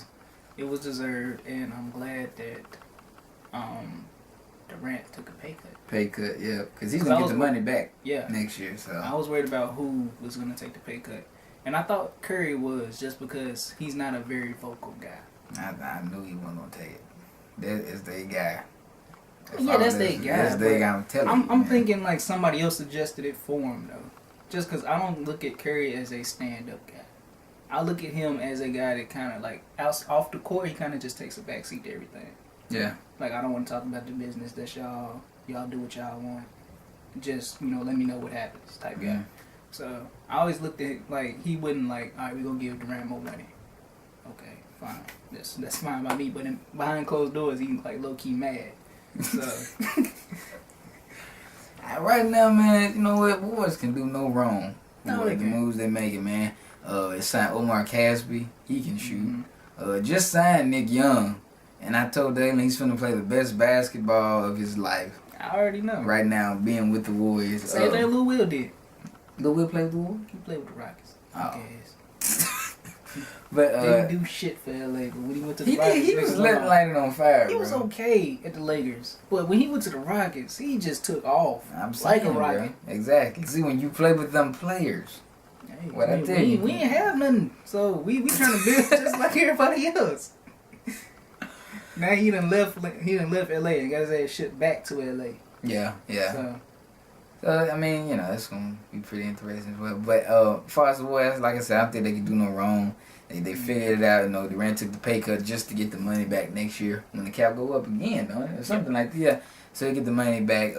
It was deserved, and I'm glad that Durant took a pay cut. Pay cut, yeah, because he's gonna get the money back. Yeah. Next year. So I was worried about who was gonna take the pay cut, and I thought Curry was just because he's not a very vocal guy. I knew he wasn't gonna take it. That is their guy. That's their guy. That's their guy. I'm telling you. I'm thinking like somebody else suggested it for him though, just because I don't look at Curry as a stand-up guy. I look at him as a guy that kind of like off the court, he kind of just takes a backseat to everything. Yeah. Like, I don't want to talk about the business. That's y'all do what y'all want. Just, let me know what happens type guy. So I always looked at it like he wouldn't like, all right, we're gonna give Durant more money. Okay, fine. That's fine by me. But behind closed doors, he like low key mad. So right now, man, you know what? Boys can do no wrong. No, the moves they making, man. It signed Omar Casby. He can shoot. Just signed Nick Young. And I told Dalen he's finna play the best basketball of his life. I already know. Right now, being with the Warriors. Same thing Lou Will did. Lou Will play with the Warriors? He played with the Rockets. Oh. But didn't do shit for LA. But when he went to the Rockets, he was lighting on fire. He was okay at the Lakers, but when he went to the Rockets, he just took off. I'm saying, like a rocket. Bro. Exactly. See, when you play with them players, hey, what I tell you, we ain't have nothing, so we trying to build just like everybody else. Now he done left LA and got his ass shipped back to LA. Yeah. So I mean, it's gonna be pretty interesting as well. But as far as the Warriors, like I said, I don't think they can do no wrong. They figured it out. Durant took the pay cut just to get the money back next year when the cap go up again, don't it? Or something like that. Yeah. So they get the money back.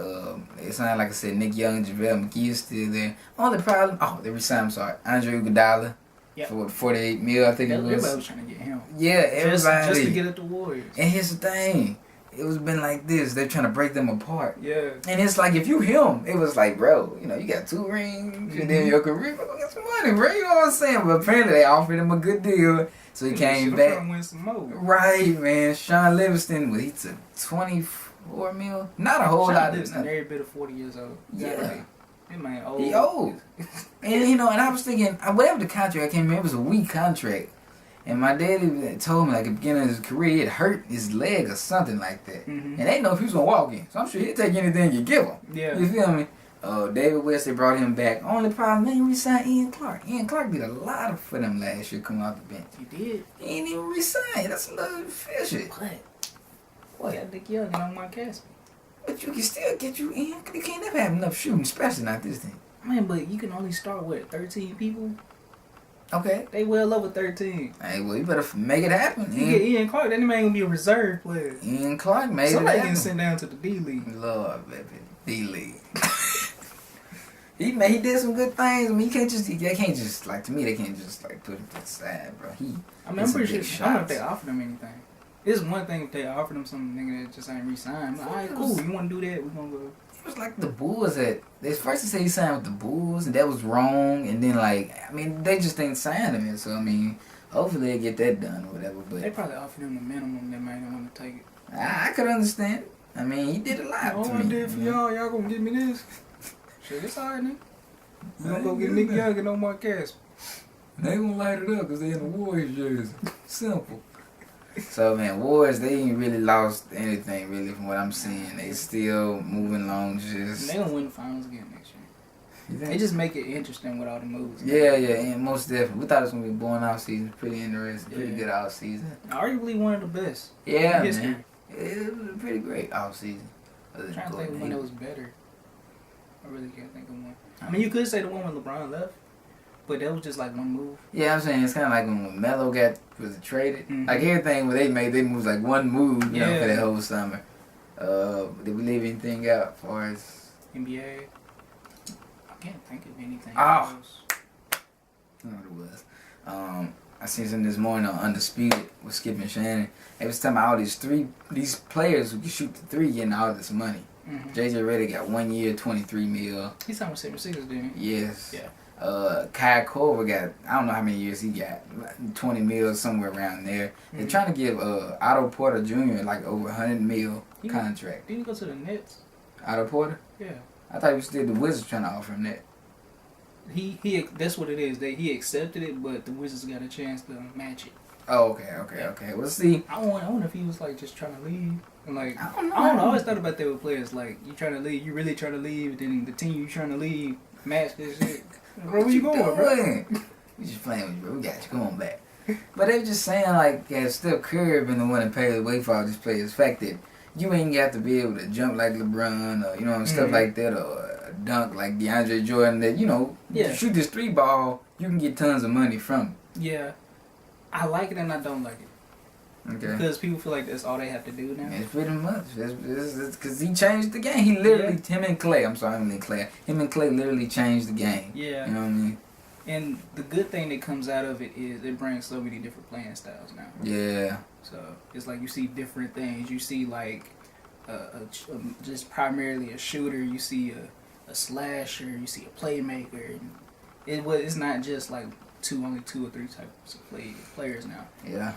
It sounded like I said, Nick Young and JaVale McGee is still there. Only problem, they resigned. Andre Iguodala. Yep. For $48 million, I think it was. Everybody was trying to get him. Yeah, everybody. Just to get at the Warriors. And here's the thing. It was been like this. They're trying to break them apart. Yeah. And it's like, if you him, it was like, bro, you got 2 rings. And then your career, go get some money, bro. You know what I'm saying? But apparently they offered him a good deal. So he came back. Trying to win some more. Right, man. Sean Livingston, he took $24 million. Not a whole lot. Livingston, every bit of 40 years old. Yeah. That man old. He old. And, and I was thinking, whatever the contract I can't remember, it was a weak contract. And my daddy told me, like, at the beginning of his career, it hurt his leg or something like that. And they didn't know if he was going to walk in. So I'm sure he'd take anything you give him. Yeah. You feel me? David West, they brought him back. Only problem, they didn't re-sign Ian Clark. Ian Clark did a lot for them last year coming off the bench. He did. He ain't even re-signed. That's a little fishy. What? Got Nick Young and Omar Casby. But you can still get you in. You can't never have enough shooting, especially not this thing. Man, but you can only start with 13 people. Okay. They well over 13. Hey, well, you better make it happen. You get Ian Clark, that man gonna be a reserve player. Ian Clark made Somebody it happen. getting sent down to the D-League. Lord, baby. D-League. He did some good things. I mean, they can't just, like, to me, they can't just, like, put him to the side, bro. I'm pretty sure, I don't know if they offered him anything. It's one thing if they offered him some nigga that just ain't re-signed. Like, all right, cool, you want to do that, we're going to go. It was like the Bulls first they said he signed with the Bulls, and that was wrong. And then, like, I mean, they just didn't sign him. So, I mean, hopefully they get that done or whatever. But they probably offered him the minimum. They might not want to take it. I could understand. I mean, he did a lot to me. All I did for y'all going to give me this? Shit, it's all right, nigga. We gonna go get Nick Young and Omar Casby. They gonna light it up because they in the Warriors jersey. Simple. So, man, Warriors, they ain't really lost anything, really, from what I'm seeing. They still moving along just... They gonna win the finals again next year. They just make it interesting with all the moves. Yeah, and most definitely. We thought it was gonna be a boring off season. Pretty interesting. Pretty good off season. Arguably one of the best. Yeah, man. It was a pretty great off season. I'm trying to think of one that was better. I really can't think of one. I mean, you could say the one when LeBron left, but that was just like one move. Yeah, I'm saying it's kind of like when Melo was traded. Like everything where they made their moves like one move, you know, for that whole summer. Did we leave anything out as far as NBA? I can't think of anything else. I know what it was. I seen something this morning on Undisputed with Skip and Shannon. They was talking about all these players who can shoot the three getting all this money. JJ Redick got 1 year, $23 million. He signed with 76ers, didn't he? Yes. Yeah. Kyle Korver got, I don't know how many years he got, 20 million, somewhere around there. They're trying to give Otto Porter Jr. like over $100 million contract. Didn't he go to the Nets? Otto Porter? Yeah. I thought he was still the Wizards trying to offer him that. He that's what it is. He accepted it, but the Wizards got a chance to match it. Oh, okay. Well, see, I wonder if he was like just trying to leave. And like I don't know. I always thought about that with players. Like you trying to leave, you really trying to leave, then the team you trying to leave match this shit. Bro, where you going, bro? We just playing with you, bro. We got you. Come on back. But they were just saying like, Steph Curry been the one that paved the way for all these players. The fact that you ain't got to be able to jump like LeBron or stuff like that, or dunk like DeAndre Jordan. That you shoot this 3-ball, you can get tons of money from it. Yeah, I like it and I don't like it. Okay. Because people feel like that's all they have to do now. It's pretty much. It's because he changed the game. He literally, him and Clay literally changed the game. Yeah. You know what I mean? And the good thing that comes out of it is it brings so many different playing styles now. Yeah. So it's like you see different things. You see like just primarily a shooter. You see a slasher. You see a playmaker. It's not just like only two or three types of players now. Yeah.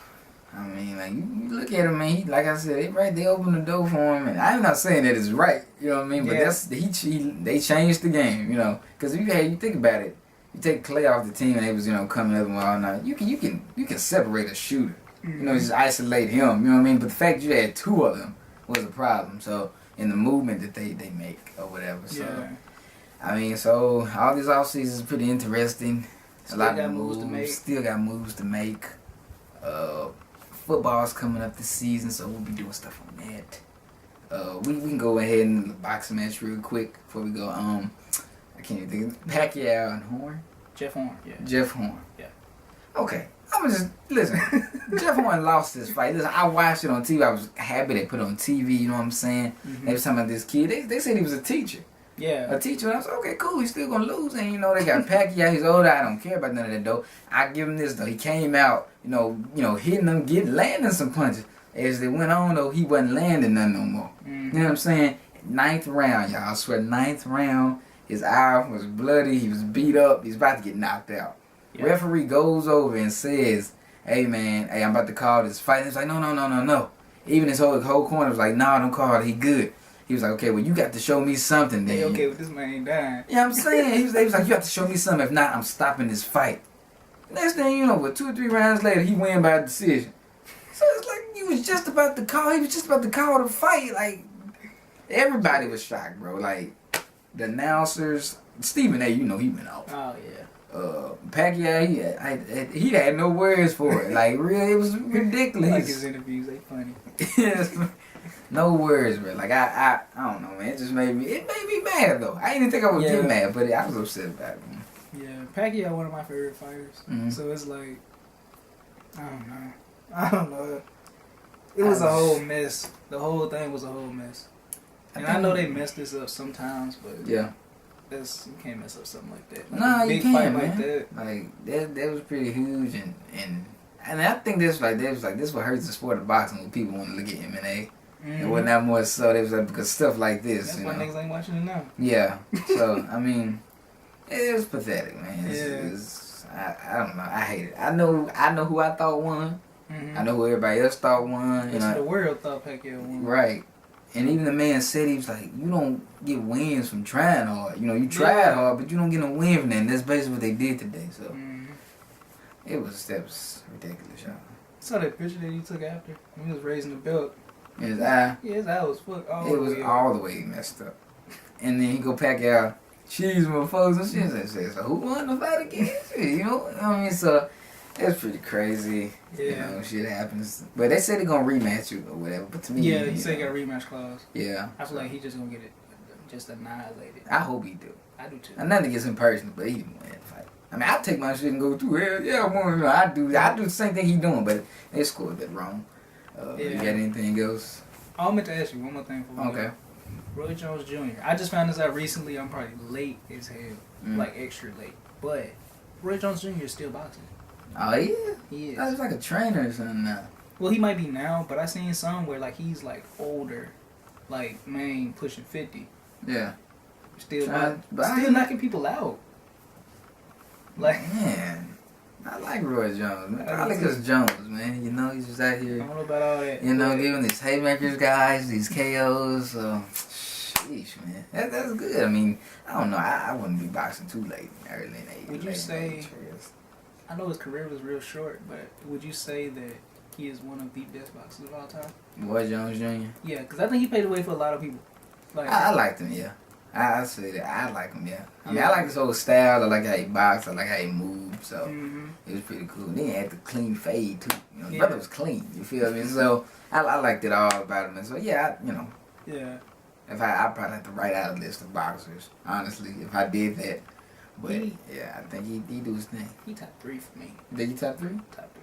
I mean, like, you look at him, man. Like I said, they opened the door for him, and I'm not saying that it's right, you know what I mean? But they changed the game, because you think about it, you take Clay off the team, and they was coming up and all night. You can separate a shooter, just isolate him, you know what I mean? But the fact you had two of them was a problem. So in the movement that they make or whatever. So I mean, so all this offseason is pretty interesting. A lot of moves to make. Still got moves to make. Football's coming up this season, so we'll be doing stuff on that. We can go ahead and the boxing match real quick before we go. I can't even think. Pacquiao and Horn. Jeff Horn. Yeah. Jeff Horn. Yeah. Okay. I'm gonna just listen. Jeff Horn lost this fight. Listen, I watched it on TV. I was happy they put it on TV. You know what I'm saying? They was talking about this kid. They said he was a teacher. Yeah. A teacher. And I was like, okay, cool. He's still gonna lose. And they got Pacquiao. He's older. I don't care about none of that though. I give him this though. He came out, hitting them, landing some punches. As they went on though, he wasn't landing none no more. You know what I'm saying? 9th round, y'all. I swear, 9th round. His eye was bloody. He was beat up. He's about to get knocked out. Yeah. Referee goes over and says, "Hey man, I'm about to call this fight." He's like, "No." Even his whole corner was like, "Nah, don't call it. He good." He was like, "Okay, well, you got to show me something then." Hey, okay, well, this man ain't dying. Yeah, I'm saying. He was like, "You have to show me something. If not, I'm stopping this fight." Next thing you know, with 2 or 3 rounds later, he win by decision. So it's like he was just about to call the fight. Like, everybody was shocked, bro. Like, the announcers, Stephen A., he went off. Oh, yeah. Pacquiao, he had no words for it. Like, really, it was ridiculous. Like his interviews, they funny. Yes, no words, bro. Like, I don't know, man. It made me mad, though. I didn't think I would get mad, but I was upset about it, man. Yeah, Pacquiao, one of my favorite fighters. So it's like, I don't know. It was a whole mess. The whole thing was a whole mess. And I know they messed this up sometimes, but yeah. You can't mess up something like that. Like you can't, fight man. Like that. Like that was pretty huge, and I think this what hurts the sport of boxing when people want to look at MMA. And whatnot more so they was like, because stuff like this. That's why niggas ain't watching it now. Yeah. So I mean, it was pathetic, man. I don't know. I hate it. I know who I thought won. I know who everybody else thought won. The world thought Pacquiao won. Right. And even the man said, he was like, you don't get wins from trying hard. You tried hard, but you don't get no win from that. And that's basically what they did today. So that was ridiculous, y'all. Saw that picture that he took after when he was raising the belt. His eye. Yeah, his eye was fucked all the way. It was all the way messed up. And then he go Pacquiao, cheese motherfuckers and shit. And say, so who won the fight again? I mean, so it's pretty crazy. Yeah. Shit happens. But they said they're going to rematch you or whatever. But to me, he said he got a rematch clause. Yeah. I feel like he just going to get it just annihilated. I hope he do. I do too. And nothing against him personally, but he didn't win that fight. I mean, I'll take my shit and go through here. Yeah, I do the same thing he doing, but they scored that wrong. You got anything else? I meant to ask you one more thing for Okay. Roy Jones Jr. I just found this out recently. I'm probably late as hell. Like extra late. But Roy Jones Jr. is still boxing. Oh, yeah? He is. That's like a trainer or something now. Well, he might be now, but I seen some where like he's like older. Like, man, pushing 50. Yeah. Still knocking people out. Like, man. I like Roy Jones, man. I like this Jones, man. He's just out here. I don't know about all that. Giving these haymakers guys, these KOs. Sheesh, man. That's good. I mean, I don't know. I wouldn't be boxing too late, early in age. Would you say I know his career was real short, but would you say that he is one of the best boxers of all time? Roy Jones Jr.? Yeah, because I think he paved the way for a lot of people. Like, I liked him, yeah. I say that. I like him, yeah. I mean, I like his whole style. I like how he boxed. I like how he moved. So, it was pretty cool. Then he had the clean fade, too. You know, his brother was clean. You feel me? So, I liked it all about him. And so, yeah, Yeah. If I'd probably have to write out a list of boxers, honestly, if I did that. But, yeah, I think he do his thing. He top 3 for me. You think he top 3? Top 3.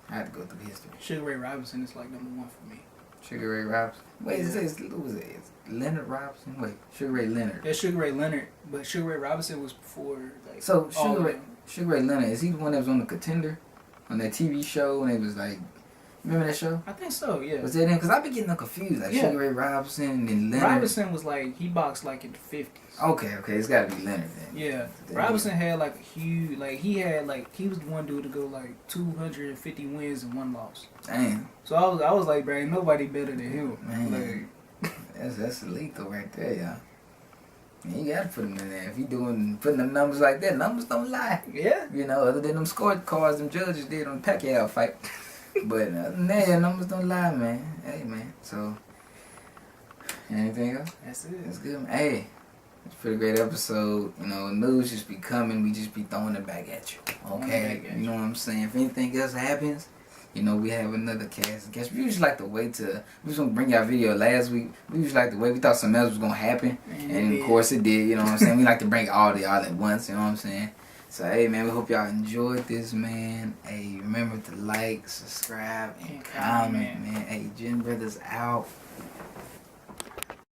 I had to go through history. Sugar Ray Robinson is like number 1 for me. Sugar Ray Robinson? Wait, who was it? Leonard Robinson? Wait, Sugar Ray Leonard. Yeah, Sugar Ray Leonard, but Sugar Ray Robinson was before, like, so Sugar Ray Leonard, is he the one that was on The Contender? On that TV show, and it was like, remember that show? I think so, yeah. Was that him? Because I be getting confused, like Sugar Ray Robinson and Leonard. Robinson was like, he boxed like in the 50s. Okay, it's gotta be Leonard then. Yeah. Robinson had like a huge, like he was the one dude to go like 250 wins and 1 loss. Damn. So I was like, bro, ain't nobody better than him. Man. Like, that's lethal right there, y'all. You gotta put him in there. If you putting them numbers like that, numbers don't lie. Yeah. You know, other than them scorecards them judges did on the Pacquiao fight. But other than that, numbers don't lie, man. Hey, man. So, anything else? That's it. That's good, man. Hey, it's a pretty great episode. You know, news just be coming. We just be throwing it back at you. Okay? You know what I'm saying? If anything else happens, you know, we have another cast. We usually like to wait we was going to bring y'all video last week. We usually like to wait. We thought something else was going to happen. And, of course, it did. You know what I'm saying? We like to bring all of y'all at once. You know what I'm saying? So, hey, man, we hope y'all enjoyed this, man. Hey, remember to like, subscribe, and comment, man. Hey, Jen Brothers out.